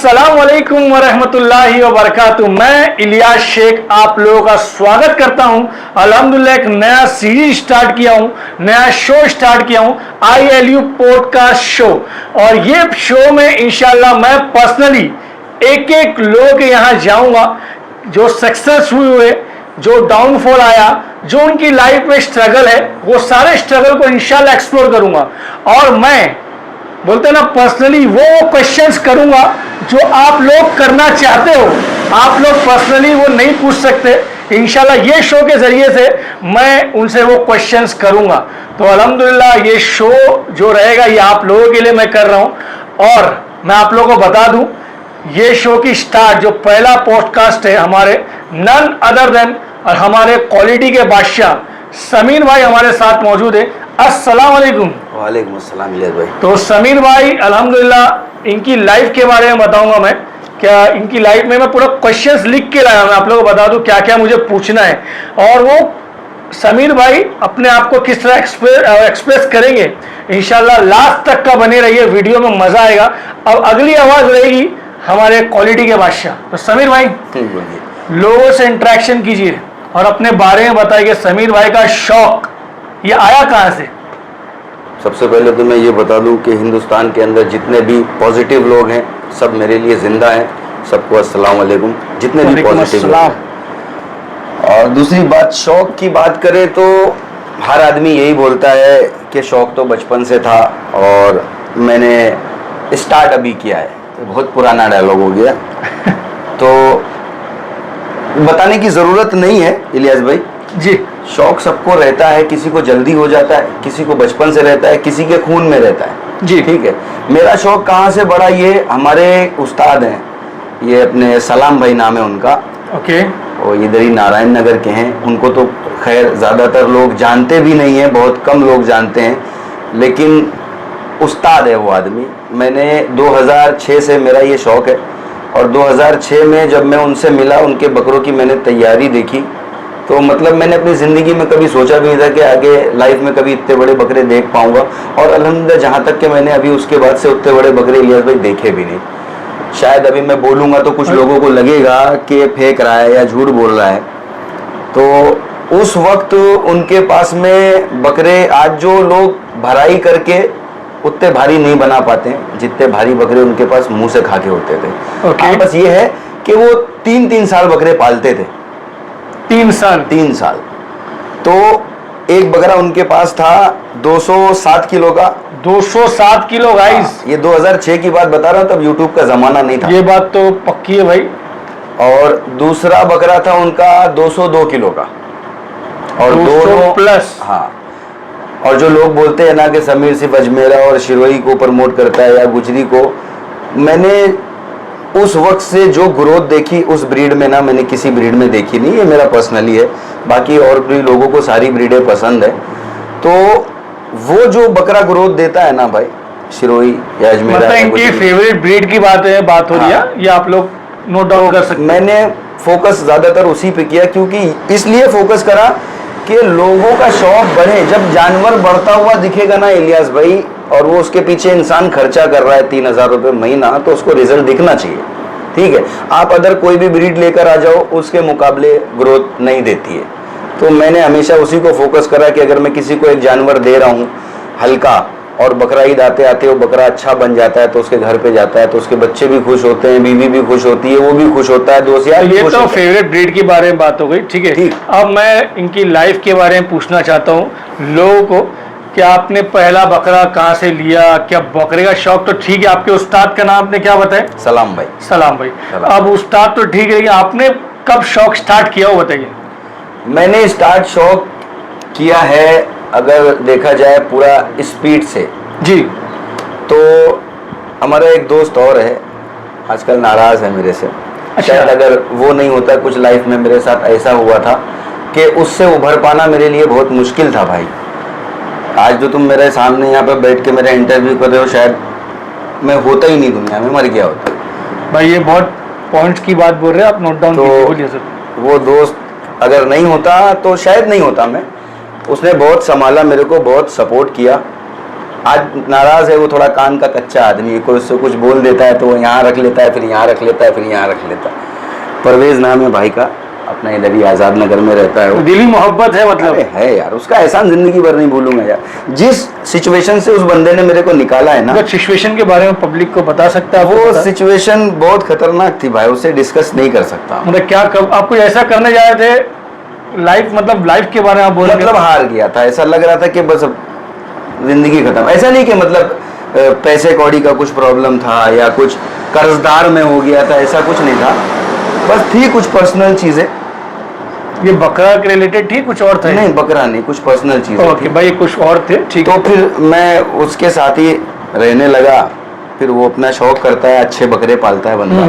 अस्सलाम वालेकुम वरहमतुल्लाहि वबरकातुहू। मैं इलियास शेख आप लोगों का स्वागत करता हूं। अल्हम्दुलिल्लाह एक नया सीरीज स्टार्ट किया हूं, नया शो स्टार्ट किया हूं, ILU पॉडकास्ट शो। और ये शो में इंशाल्लाह मैं पर्सनली एक एक लोग यहाँ जाऊंगा जो सक्सेस हुए, जो डाउनफॉल आया, जो उनकी लाइफ में स्ट्रगल है, वो सारे स्ट्रगल को इंशाल्लाह एक्सप्लोर करूंगा। और मैं बोलते ना पर्सनली वो क्वेश्चंस करूंगा जो आप लोग करना चाहते हो। आप लोग पर्सनली वो नहीं पूछ सकते, इंशाल्लाह ये शो के जरिए से मैं उनसे वो क्वेश्चंस करूंगा। तो अल्हम्दुलिल्लाह ये शो जो रहेगा ये आप लोगों के लिए मैं कर रहा हूं। और मैं आप लोगों को बता दूं ये शो की स्टार्ट जो पहला पॉडकास्ट है हमारे नन अदर देन और हमारे क्वालिटी के बादशाह समीर भाई हमारे साथ मौजूद है। अस्सलाम वालेकुम। वालेकुम अस्सलाम इलियास भाई। तो समीर भाई अल्हम्दुलिल्लाह इनकी लाइफ के बारे में बताऊंगा मैं। क्या इनकी लाइफ में मैं पूरा क्वेश्चंस लिख के लाया, मैं आप लोगों को बता दूं क्या क्या मुझे पूछना है। और वो समीर भाई अपने आप को किस तरह एक्सप्रेस करेंगे इंशाल्लाह लास्ट तक का बने रहिए, वीडियो में मजा आएगा। अब अगली आवाज रहेगी हमारे क्वालिटी के बादशाह। तो समीर भाई लोगों से इंटरेक्शन कीजिए और अपने बारे में बताइए समीर भाई का शौक ये आया कहाँ से। सबसे पहले तो मैं ये बता दूं कि हिंदुस्तान के अंदर जितने भी पॉजिटिव लोग हैं सब मेरे लिए जिंदा हैं। सबको अस्सलाम वालेकुम, जितने भी पॉजिटिव लोग हैं। और दूसरी बात, शौक की बात करें तो हर आदमी यही बोलता है कि शौक तो बचपन से था और मैंने स्टार्ट अभी किया है। बहुत पुराना डायलॉग हो गया तो बताने की ज़रूरत नहीं है इलियास भाई जी। शौक सबको रहता है, किसी को जल्दी हो जाता है, किसी को बचपन से रहता है, किसी के खून में रहता है जी। ठीक है। मेरा शौक कहाँ से बढ़ा, ये हमारे उस्ताद हैं, ये अपने सलाम भाई नाम है उनका। ओके। और इधर ही नारायण नगर के हैं। उनको तो खैर ज़्यादातर लोग जानते भी नहीं हैं, बहुत कम लोग जानते हैं, लेकिन उस्ताद है वो आदमी। मैंने 2006 से मेरा ये शौक है और 2006 में जब मैं उनसे मिला, उनके बकरों की मैंने तैयारी देखी तो मतलब मैंने अपनी ज़िंदगी में कभी सोचा भी नहीं था कि आगे लाइफ में कभी इतने बड़े बकरे देख पाऊंगा। और अल्हम्दुलिल्लाह जहाँ तक कि मैंने अभी उसके बाद से उतने बड़े बकरे इलियास भाई देखे भी नहीं। शायद अभी मैं बोलूँगा तो कुछ लोगों को लगेगा कि फेंक रहा है या झूठ बोल रहा है। तो उस वक्त उनके पास में बकरे आज जो लोग भराई करके उतने भारी नहीं बना पाते हैं जितने भारी बकरे उनके पास मुँह से खा के होते थे। ओके। बस ये है कि वो 3-3 साल बकरे पालते थे। 3 साल? 3 साल। तो एक बकरा उनके पास था 207 किलो का। 207 किलो गाइस। ये 2006 की बात बता रहा हूँ, तब यूट्यूब का जमाना नहीं था। ये बात तो पक्की है भाई। और दूसरा बकरा था उनका 202 किलो का। और 200 प्लस। हाँ। और जो लोग बोलते हैं ना कि समीर सिर्फ अजमेरा और शिरोई को प्रमोट करता है या गुजरी को, मैंने उस वक्त से जो ग्रोथ देखी उस ब्रीड में ना मैंने किसी ब्रीड में देखी नहीं। ये मेरा पर्सनली है, बाकी और भी लोगों को सारी ब्रीडें पसंद है। तो वो जो बकरा ग्रोथ देता है ना भाई, शिरोई या अजमेरा, मतलब इनकी फेवरेट ब्रीड की बात हो रही है, ये आप लोग नोट डाउन कर सकते हैं। मैंने फोकस ज़्यादातर उसी पे किया, क्योंकि इसलिए फोकस करा कि लोगों का शौक बढ़े। जब जानवर बढ़ता हुआ दिखेगा ना इलियास भाई, और वो उसके पीछे इंसान खर्चा कर रहा है 3000 रुपये महीना, तो उसको रिजल्ट दिखना चाहिए। ठीक है, आप अदर कोई भी ब्रीड लेकर आ जाओ उसके मुकाबले ग्रोथ नहीं देती है। तो मैंने हमेशा उसी को फोकस करा कि अगर मैं किसी को एक जानवर दे रहा हूँ हल्का, और बकरा ईद आते आते वो बकरा अच्छा बन जाता है तो उसके घर पे जाता है तो उसके बच्चे भी खुश होते हैं, बीवी भी खुश होती है, वो भी खुश होता है, दोस्त यार। ये तो फेवरेट ब्रीड की बारे में बात हो गई। ठीक है, अब मैं इनकी लाइफ के बारे में पूछना चाहता हूँ लोगों को कि आपने पहला बकरा कहाँ से लिया, क्या बकरे का शौक तो ठीक है, आपके उस्ताद का नाम आपने क्या बताया? सलाम भाई। सलाम भाई। अब उस्ताद तो ठीक है, आपने कब शौक स्टार्ट किया वो बताइए। मैंने स्टार्ट शौक किया है अगर देखा जाए पूरा स्पीड से जी, तो हमारा एक दोस्त और है, आजकल नाराज है मेरे से। अच्छा। शायद अगर वो नहीं होता, कुछ लाइफ में मेरे साथ ऐसा हुआ था कि उससे उभर पाना मेरे लिए बहुत मुश्किल था भाई। आज जो तुम मेरे सामने यहाँ पे बैठ के मेरा इंटरव्यू कर रहे हो, शायद मैं होता ही नहीं, दुनिया में मर गया होता भाई। ये बहुत पॉइंट्स की बात बोल रहे हैं आप, नोट डाउन कीजिए सर। वो दोस्त अगर नहीं होता तो शायद नहीं होता मैं। उसने बहुत संभाला, मेरे को बहुत सपोर्ट किया आज नाराज है, वो थोड़ा कान का कच्चा आदमी है, कोई उससे कुछ बोल देता है तो वो यहाँ रख लेता है, फिर यहाँ रख लेता है, फिर यहाँ रख लेता है। परवेज नाम है भाई का, अपना इधर ही आज़ाद नगर में रहता है वो। दिली मोहब्बत है मतलब। अरे है यार, उसका एहसान जिंदगी भर नहीं भूलूंगा यार। जिस सिचुएशन से उस बंदे ने मेरे को निकाला है ना, सिचुएशन के बारे में पब्लिक को बता सकता है? वो सिचुएशन बहुत खतरनाक थी भाई, उसे डिस्कस नहीं कर सकता। मतलब क्या आप कुछ ऐसा करने जा रहे थे लाइफ, मतलब लाइफ के बारे में आप बोल रहे? मतलब हार गया था, ऐसा लग रहा था कि बस अब जिंदगी खत्म। ऐसा नहीं कि मतलब पैसे कौड़ी का कुछ प्रॉब्लम था या कुछ कर्जदार में हो गया था, ऐसा कुछ नहीं था, बस थी कुछ पर्सनल चीजें। ये बकरा के रिलेटेड थी, कुछ और था? नहीं बकरा नहीं, कुछ पर्सनल चीजें। ओके भाई, कुछ और थे, ठीक। तो फिर मैं उसके साथ ही रहने लगा। फिर वो अपना शौक करता है, अच्छे बकरे पालता है बंदा,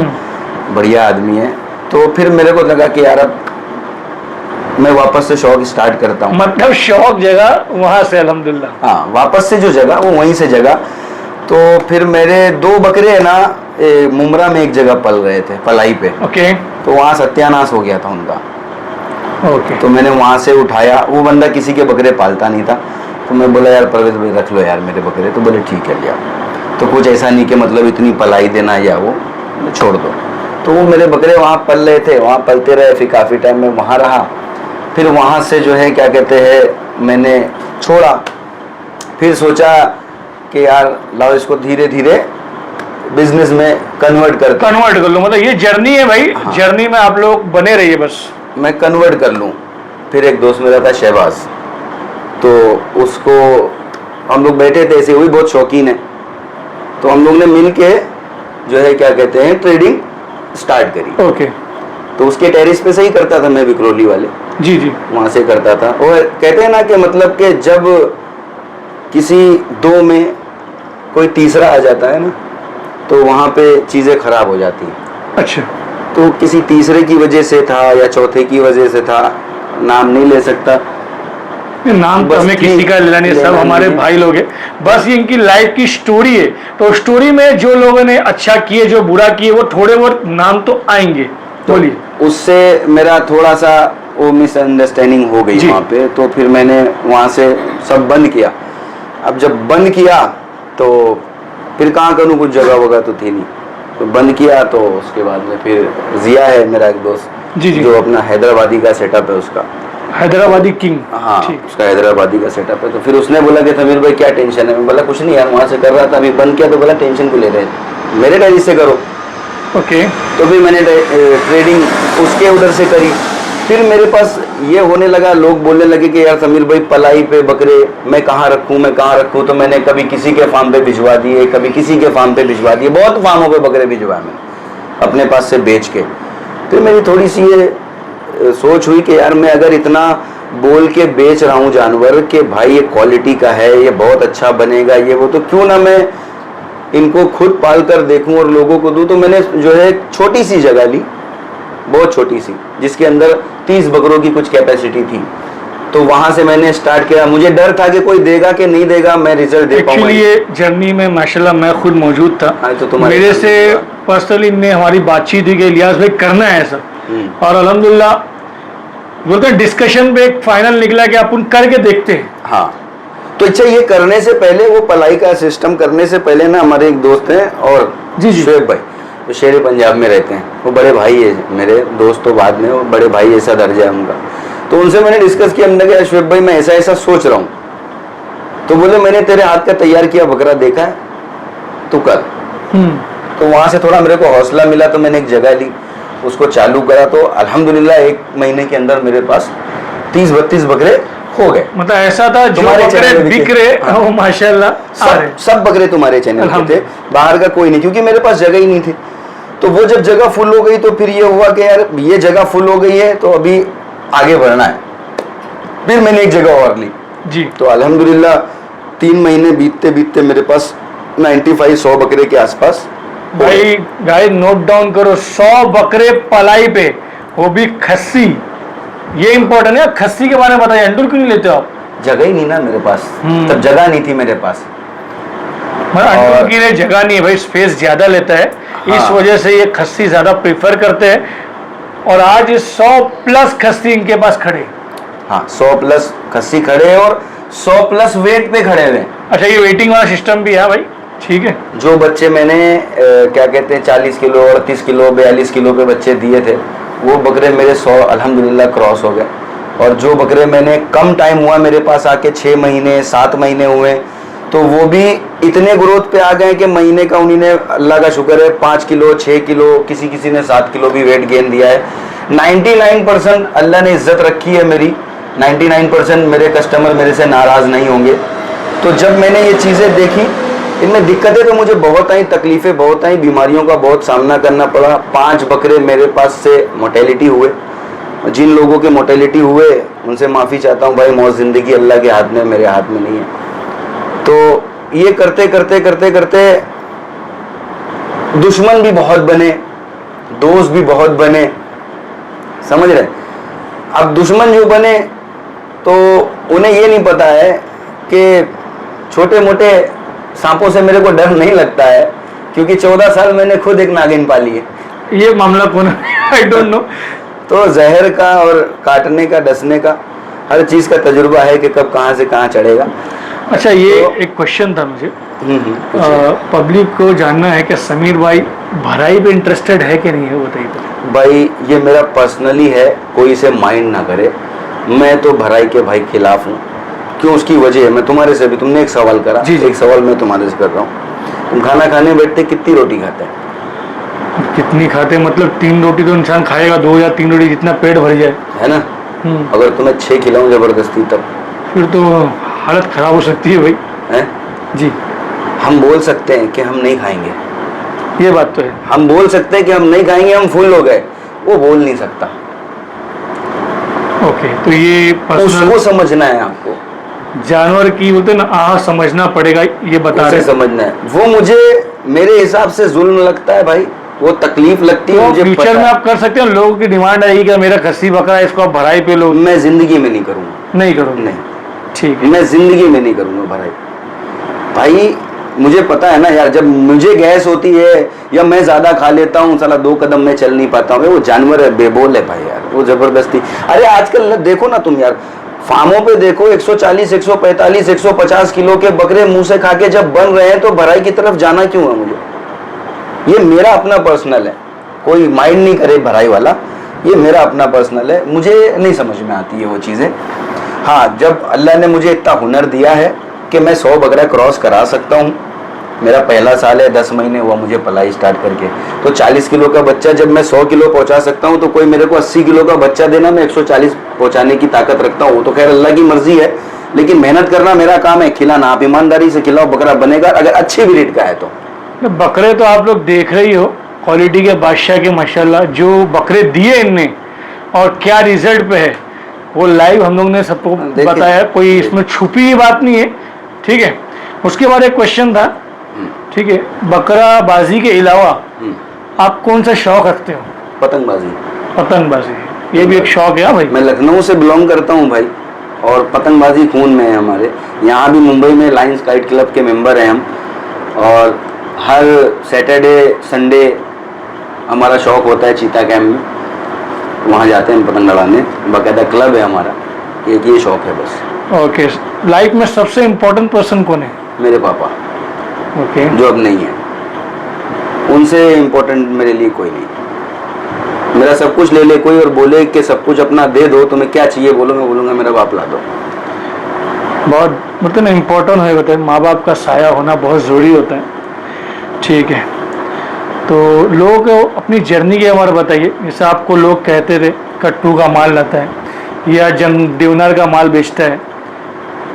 बढ़िया आदमी है। तो फिर मेरे को लगा कि यार अब मैं वापस से शौक स्टार्ट करता हूँ। मतलब शौक जगह वहां से अल्हम्दुलिल्लाह। हाँ, वापस से जो जगह वो वहीं से जगह। तो फिर मेरे 2 बकरे है ना मुमरा में एक जगह पल रहे थे, पलाई पे। ओके। तो वहाँ सत्यानाश हो गया था उनका। ओके। तो मैंने वहाँ से उठाया, वो बंदा किसी के बकरे पालता नहीं था। तो मैं बोला यार परवेज भाई रख लो यार मेरे बकरे। तो बोले ठीक है लिया। तो कुछ ऐसा नहीं कि मतलब इतनी पलाई देना या वो छोड़ दो। तो वो मेरे बकरे वहाँ पल रहे थे, वहाँ पलते रहे। फिर काफ़ी टाइम में वहाँ रहा। फिर वहाँ से जो है क्या कहते हैं मैंने छोड़ा। फिर सोचा कि यार लाओ इसको धीरे धीरे बिजनेस में कन्वर्ट कर लो। मतलब ये जर्नी है भाई। हाँ। जर्नी में आप लोग बने रहिए बस, मैं कन्वर्ट कर लूँ। फिर एक दोस्त मेरा था शहबाज, तो उसको हम लोग बैठे थे ऐसे, वही बहुत शौकीन है। तो हम लोग ने मिल के जो है क्या कहते हैं ट्रेडिंग स्टार्ट करी। ओके। तो उसके टेरिस पे से ही करता था मैं, विक्रोली वाले। जी जी। वहाँ से करता था। और कहते हैं ना कि मतलब कि जब किसी 2 में कोई तीसरा आ जाता है ना, तो वहाँ पे चीज़ें खराब हो जाती हैं। अच्छा। तो किसी तीसरे की वजह से था या चौथे की वजह से था, नाम नहीं ले सकता। नाम तो हमें किसी का लेना नहीं, सब हमारे भाई लोग हैं। बस ये इनकी लाइफ की स्टोरी है। तो स्टोरी में जो लोगों ने अच्छा किए, जो बुरा किए, वो थोड़े बहुत नाम तो आएंगे। बोलिए। उससे मेरा थोड़ा सा वो मिसअंडरस्टैंडिंग हो गई वहाँ पे। तो फिर मैंने वहाँ से सब बंद किया। अब जब बंद किया तो फिर कहाँ करूँ, कुछ जगह वगैरह तो थी नहीं। तो बंद किया। तो उसके बाद में फिर जिया है मेरा एक दोस्त, जी जी, जो अपना हैदराबादी का सेटअप है उसका, हैदराबादी किंग। हाँ, उसका हैदराबादी का सेटअप है। तो फिर उसने बोला कि समीर भाई क्या टेंशन है? मैं बोला कुछ नहीं यार, वहाँ से कर रहा था, अभी बंद किया। तो बोला टेंशन क्यों ले रहे हैं, मेरे डायरी से करो। ओके। तो फिर मैंने ट्रेडिंग उसके उधर से करी। फिर मेरे पास ये होने लगा, लोग बोलने लगे कि यार समीर भाई पलाई पे बकरे मैं कहाँ रखूँ। तो मैंने कभी किसी के फार्म पे भिजवा दिए, कभी किसी के फार्म पे भिजवा दिए, बहुत फार्मों पे बकरे भिजवाए मैंने अपने पास से बेच के। फिर मेरी थोड़ी सी ये सोच हुई कि यार मैं अगर इतना बोल के बेच रहा हूँ जानवर कि भाई ये क्वालिटी का है, ये बहुत अच्छा बनेगा, ये वो, तो क्यों ना मैं इनको खुद पाल कर देखूं और लोगों को दूं। तो मैंने जो है छोटी सी जगह ली, बहुत छोटी सी, जिसके अंदर 30 बकरों की कुछ कैपेसिटी थी। तो वहां से मैंने स्टार्ट किया। मुझे डर था कि कोई देगा कि नहीं देगा, मैं रिजल्ट दे पाऊंगा। ये जर्नी में माशाल्लाह मैं खुद मौजूद था। तो मेरे से पर्सनली ने हमारी बातचीत हुई कि इलियास भाई करना है ऐसा, और अल्हम्दुलिल्लाह बोलते हैं डिस्कशन पे एक फाइनल निकला कि अपन करके देखते हैं। हाँ, तो अच्छा ये करने से पहले, वो पलाई का सिस्टम करने से पहले ना, हमारे एक दोस्त हैं और जी जी शुएब भाई, वो शेर पंजाब में रहते हैं, वो बड़े भाई है मेरे दोस्त, तो बाद में वो बड़े भाई ऐसा दर्जा है उनका। तो उनसे मैंने डिस्कस किया, हमने कहा शुएब भाई मैं ऐसा ऐसा सोच रहा हूँ। तो बोले मैंने तेरे हाथ का तैयार किया बकरा देखा है, तू कर। तो वहाँ से थोड़ा मेरे को हौसला मिला। तो मैंने एक जगह ली, उसको चालू करा। तो अल्हम्दुलिल्लाह 1 महीने के अंदर मेरे पास 30-32 बकरे हो गए। मतलब ऐसा था जो बकरे बिक रहे, हाँ, माशाल्लाह सब बकरे तुम्हारे चैनल पे थे, बाहर का कोई नहीं, क्योंकि मेरे पास जगह ही नहीं थी। तो वो जब जगह फुल हो गई तो फिर ये हुआ कि यार ये जगह फुल हो गई है तो अभी आगे बढ़ना है। फिर मैंने एक जगह और ली जी। तो अल्हम्दुलिल्लाह 3 महीने बीतते बीतते मेरे पास 95-100 बकरे के आसपास। भाई गाइस नोट डाउन करो, 100 बकरे पलाई पे, वो भी खस्सी। ये इंपॉर्टेंट है, खस्सी के बारे में बताइए। अंडूर क्यों नहीं लेते हो आप? जगह ही नहीं ना मेरे पास, तब जगह नहीं थी मेरे पास। अंडूर के लिए जगह नहीं है भाई, स्पेस ज्यादा लेता है। हाँ। इस वजह से ये खस्सी ज्यादा प्रेफर करते हैं। और आज 100+ खस्सी इनके पास खड़े। हाँ, 100+ खस्सी खड़े और 100+ वेट पे खड़े हुए। अच्छा, ये वेटिंग वाला सिस्टम भी है भाई, ठीक है। जो बच्चे मैंने क्या कहते हैं 40 किलो 38 किलो 42 किलो पे बच्चे दिए थे, वो बकरे मेरे 100 अल्हम्दुलिल्लाह क्रॉस हो गए। और जो बकरे मैंने कम टाइम हुआ मेरे पास आके 6 महीने 7 महीने हुए, तो वो भी इतने ग्रोथ पे आ गए कि महीने का उन्हीं ने अल्लाह का शुक्र है 5 किलो 6 किलो किसी किसी ने 7 किलो भी वेट गेन दिया है। 99% अल्लाह ने इज्जत रखी है मेरी, 99% मेरे कस्टमर मेरे से नाराज़ नहीं होंगे। तो जब मैंने ये चीज़ें देखी, इनमें दिक्कतें तो मुझे बहुत आई, तकलीफ़ें बहुत आई, बीमारियों का बहुत सामना करना पड़ा। 5 बकरे मेरे पास से मोर्टेलिटी हुए। जिन लोगों के मोर्टेलिटी हुए उनसे माफ़ी चाहता हूँ भाई, मौत ज़िंदगी अल्लाह के हाथ में, मेरे हाथ में नहीं है। तो ये करते करते करते करते दुश्मन भी बहुत बने, दोस्त भी बहुत बने, समझ रहे। अब दुश्मन जो बने तो उन्हें ये नहीं पता है कि छोटे मोटे सांपों से मेरे को डर नहीं लगता है, क्योंकि 14 साल मैंने खुद एक नागिन पाली है। ये मामला कौन आई डोंट नो। तो जहर का और काटने का डसने का हर चीज़ का तजुर्बा है कि कब कहाँ से कहाँ चढ़ेगा। अच्छा, ये तो एक क्वेश्चन था मुझे, पब्लिक को जानना है कि समीर भाई भराई पे इंटरेस्टेड है कि नहीं है, बताइए तो। भाई ये मेरा पर्सनली है, कोई इसे माइंड ना करे। मैं तो भराई के भाई खिलाफ हूँ। क्यों? उसकी वजह है, मैं तुम्हारे से भी, तुमने एक सवाल करा, एक सवाल मैं तुम्हारे से कर रहा हूँ। तुम खाना खाने बैठते कितनी रोटी खाते हैं? कितनी खाते मतलब 3 रोटी तो इंसान खाएगा, 2 या 3 रोटी, जितना पेट भर जाए, है ना। अगर तुम्हें 6 खिलाऊं जबरदस्ती, तब फिर तो हालत खराब हो सकती है भाई, है जी। हम बोल सकते हैं कि हम नहीं खाएंगे, ये बात तो है। हम बोल सकते हैं कि हम नहीं खाएंगे, हम फुल हो गए, वो बोल नहीं सकता। ओके, तो ये उसको समझना है आपको, जानवर की होते ना समझना पड़ेगा, ये बता रहे समझना है। वो मुझे मेरे हिसाब से जुल्म लगता है भाई, वो तकलीफ लगती है मुझे। फ्यूचर में आप कर सकते हो, लोगों की डिमांड आएगी कि मेरा खस्सी बकरा है, इसको आप भराई पे लो। मैं जिंदगी में नहीं करूँगा, नहीं करूँगा, नहीं, ठीक है, मैं जिंदगी में नहीं करूँगा भराई। भाई मुझे पता है ना यार, जब मुझे गैस होती है या मैं ज्यादा खा लेता हूँ, साला 2 कदम में चल नहीं पाता हूँ। वो जानवर है, बेबोल है भाई यार, वो जबरदस्ती। अरे आजकल देखो ना तुम यार, फार्मों पे देखो 140 145 150 किलो के बकरे मुंह से खा के जब बन रहे हैं, तो भराई की तरफ जाना क्यों है मुझे? ये मेरा अपना पर्सनल है, कोई माइंड नहीं करे भराई वाला, ये मेरा अपना पर्सनल है, मुझे नहीं समझ में आती है वो चीज़ें। हाँ, जब अल्लाह ने मुझे इतना हुनर दिया है कि मैं 100 बकरा क्रॉस करा सकता हूँ, मेरा पहला साल है, 10 महीने हुआ मुझे पलाई स्टार्ट करके, तो 40 किलो का बच्चा जब मैं 100 किलो पहुँचा सकता हूँ, तो कोई मेरे को 80 किलो का बच्चा देना, मैं 140 पहुँचाने की ताकत रखता हूँ। तो खैर अल्लाह की मर्जी है, लेकिन मेहनत करना मेरा काम है, खिलाना। आप ईमानदारी से खिलाओ, बकरा बनेगा, अगर अच्छी ब्रीड का है तो। बकरे तो आप लोग देख रही हो, क्वालिटी के बादशाह के माशाल्लाह, जो बकरे दिए इनने और क्या रिजल्ट पे है, वो लाइव हम लोग ने सबको बताया, कोई इसमें छुपी हुई बात नहीं है, ठीक है। उसके बाद एक क्वेश्चन था, ठीक है, बकरा बाजी के अलावा आप कौन सा शौक रखते हो? पतंगबाजी। पतंगबाजी, ये भी एक शौक है भाई। मैं लखनऊ से बिलोंग करता हूँ भाई, और पतंगबाजी खून में है हमारे। यहाँ भी मुंबई में लायंस काइट क्लब के मेंबर हैं हम, और हर सैटरडे संडे हमारा शौक होता है चीता कैंप में, वहाँ जाते हैं पतंग लड़ाने, बाकायदा क्लब है हमारा, एक ये शौक है बस। ओके, लाइफ में सबसे इम्पोर्टेंट पर्सन कौन है? मेरे पापा, ओके, जो अब नहीं है। उनसे इम्पोर्टेंट मेरे लिए कोई नहीं। मेरा सब कुछ ले ले कोई और बोले कि सब कुछ अपना दे दो, तुम्हें क्या चाहिए बोलो, मैं बोलूँगा मेरा बाप ला दो। बहुत मतलब ना इम्पोर्टेंट है, होता है माँ बाप का साया होना बहुत ज़रूरी होता है, ठीक है। तो लोग अपनी जर्नी के हमारे बताइए, जैसे आपको लोग कहते थे कट्टू का माल लाता है या देवनार का माल बेचता है,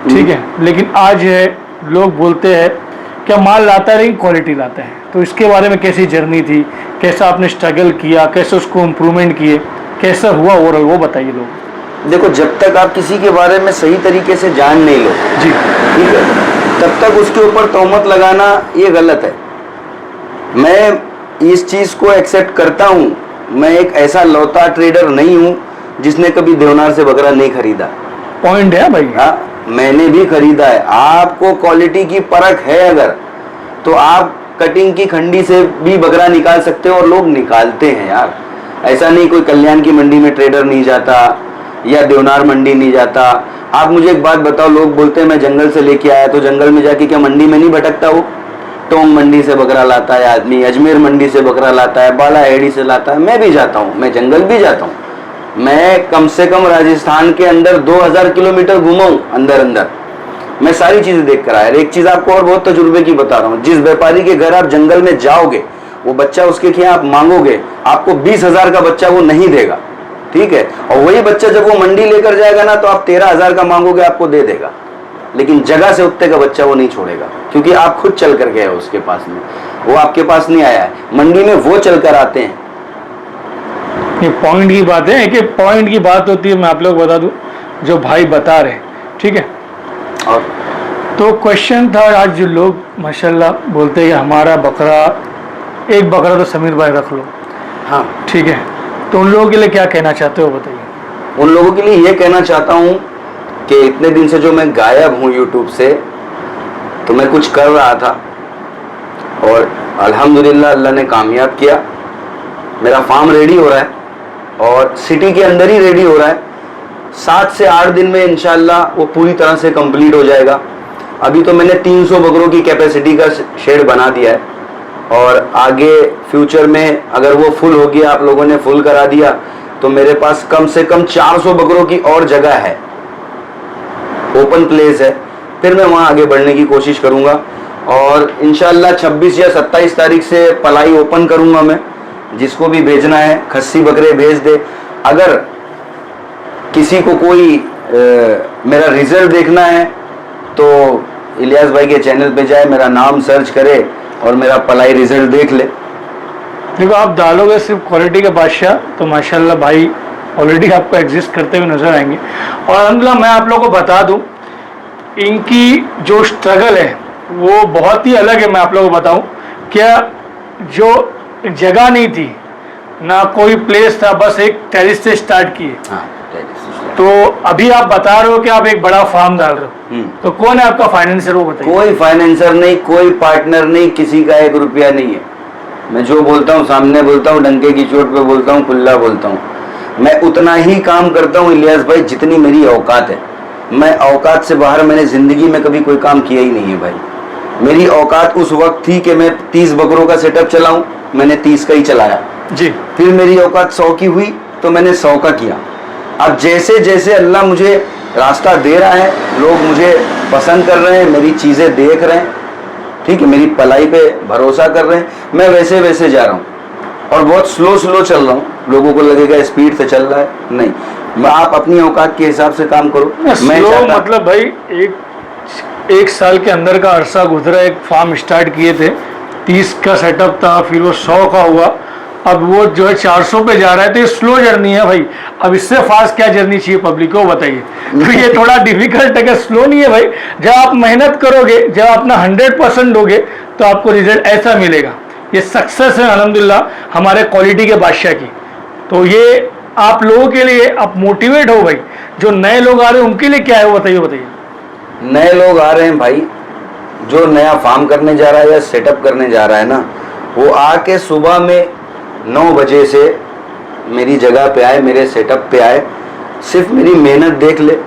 ठीक है, लेकिन आज है लोग बोलते हैं क्या माल लाता है लेकिन क्वालिटी लाता है। तो इसके बारे में कैसी जर्नी थी, कैसा आपने स्ट्रगल किया, कैसे उसको इम्प्रूवमेंट किए, कैसा हुआ ओवरऑल, वो बताइए लोग। देखो, जब तक आप किसी के बारे में सही तरीके से जान नहीं लो जी, ठीक है, तब तक उसके ऊपर तोहमत लगाना ये गलत है। मैं इस चीज़ को एक्सेप्ट करता हूँ, मैं एक ऐसा लौता ट्रेडर नहीं हूँ जिसने कभी देवनार से बकरा नहीं खरीदा। पॉइंट है भाई। हाँ, मैंने भी खरीदा है। आपको क्वालिटी की परख है अगर, तो आप कटिंग की खंडी से भी बकरा निकाल सकते हो, और लोग निकालते हैं यार। ऐसा नहीं कोई कल्याण की मंडी में ट्रेडर नहीं जाता या देवनार मंडी नहीं जाता, आप मुझे एक बात बताओ, लोग बोलते हैं मैं जंगल से लेके आया, तो जंगल में जाके क्या मंडी में नहीं भटकता? वो टोंग मंडी से बकरा लाता है आदमी, अजमेर मंडी से बकरा लाता है, बालाहेड़ी से लाता है। मैं भी जाता हूँ, मैं जंगल भी जाता हूँ। मैं कम से कम राजस्थान के अंदर 2000 किलोमीटर घूमा हूँ अंदर अंदर। मैं सारी चीजें देख कर आया। एक चीज आपको और बहुत तजुर्बे की बता रहा हूँ, जिस व्यापारी के घर आप जंगल में जाओगे, वो बच्चा उसके यहाँ आप मांगोगे, आपको 20,000 का बच्चा वो नहीं देगा, ठीक है? और वही बच्चा जब वो मंडी लेकर जाएगा ना, तो आप 13,000 का मांगोगे, आपको दे देगा। लेकिन जगह से उठते का बच्चा वो नहीं छोड़ेगा, क्योंकि आप खुद चल कर गए हो उसके पास में, वो आपके पास नहीं आया है। मंडी में वो चल कर आते हैं। ये पॉइंट की बात है कि पॉइंट की बात होती है। मैं आप लोग बता दूं, जो भाई बता रहे, ठीक है? और तो क्वेश्चन था, आज जो लोग माशाल्लाह बोलते हैं कि हमारा बकरा, एक बकरा तो समीर भाई रख लो, हाँ, ठीक है? तो उन लोगों के लिए क्या कहना चाहते हो, बताइए। उन लोगों के लिए ये कहना चाहता हूँ कि इतने दिन से जो मैं गायब हूँ यूट्यूब से, तो मैं कुछ कर रहा था और अल्हम्दुलिल्लाह अल्लाह ने कामयाब किया। मेरा फार्म रेडी हो रहा है और सिटी के अंदर ही रेडी हो रहा है। 7 से 8 दिन में इंशाल्लाह वो पूरी तरह से कंप्लीट हो जाएगा। अभी तो मैंने 300 बकरों की कैपेसिटी का शेड बना दिया है और आगे फ्यूचर में अगर वो फुल हो गया, आप लोगों ने फुल करा दिया, तो मेरे पास कम से कम 400 बकरों की और जगह है, ओपन प्लेस है। फिर मैं वहाँ आगे बढ़ने की कोशिश करूँगा और इंशाल्लाह 26 या 27 तारीख से पलाई ओपन करूँगा मैं। जिसको भी भेजना है खस्सी बकरे भेज दे। अगर किसी को कोई मेरा रिजल्ट देखना है तो इलियास भाई के चैनल पे जाए, मेरा नाम सर्च करे और मेरा पलाई रिजल्ट देख ले। देखो, आप डालोगे सिर्फ क्वालिटी के बादशाह, तो माशाल्लाह भाई ऑलरेडी आपको एग्जिस्ट करते हुए नजर आएंगे। और अल्हम्दुलिल्लाह मैं आप लोगों को बता दूं, इनकी जो स्ट्रगल है वो बहुत ही अलग है। मैं आप लोगों को बताऊं, क्या जो जगह नहीं थी ना, कोई प्लेस था, बस एक टेरिस से स्टार्ट किए। हाँ, तो अभी आप बता रहे हो कि आप एक बड़ा फार्म डाल रहे हो, तो कौन है आपका फाइनेंसर, वो बताइए। कोई फाइनेंसर नहीं, कोई पार्टनर नहीं, किसी का 1 रुपया नहीं है। मैं जो बोलता हूँ सामने बोलता हूँ, डंके की चोट पे बोलता हूँ, खुला बोलता हूँ। मैं उतना ही काम करता हूँ इलियास भाई जितनी मेरी औकात है। मैं औकात से बाहर मैंने जिंदगी में कभी कोई काम किया ही नहीं है भाई। मेरी औकात उस वक्त थी कि मैं 30 बकरों का सेटअप चलाऊं, मैंने 30 का ही चलाया जी। फिर मेरी औकात 100 की हुई तो मैंने 100 का किया। अब जैसे जैसे अल्लाह मुझे रास्ता दे रहा है, लोग मुझे पसंद कर रहे हैं, मेरी चीज़ें देख रहे हैं, ठीक है, मेरी पलाई पे भरोसा कर रहे हैं, मैं वैसे वैसे जा रहा हूँ और बहुत स्लो चल रहा हूँ। लोगों को लगेगा स्पीड से चल रहा है, नहीं, मैं आप अपनी औकात के हिसाब से काम करो। मैं चाहता, मतलब भाई एक साल के अंदर का अरसा गुजरा, एक फार्म स्टार्ट किए थे, 30 का सेटअप था, फिर वो 100 का हुआ, अब वो जो है 400 पे जा रहा है। तो ये स्लो जर्नी है भाई। अब इससे फास्ट क्या जर्नी चाहिए पब्लिक को, बताइए। तो ये थोड़ा डिफिकल्ट है, कि स्लो नहीं है भाई। जब आप मेहनत करोगे, जब अपना 100% दोगे, तो आपको रिजल्ट ऐसा मिलेगा। ये सक्सेस है अल्हम्दुलिल्लाह हमारे क्वालिटी के बादशाह की। तो ये आप लोगों के लिए आप मोटिवेट हो भाई। जो नए लोग आ रहे हैं उनके लिए क्या है वो बताइए। नए लोग आ रहे हैं भाई, जो नया फार्म करने जा रहा है या सेटअप करने जा रहा है ना, वो आके सुबह में 9 बजे से मेरी जगह पे आए, मेरे सेटअप पे आए, सिर्फ मेरी मेहनत देख ले,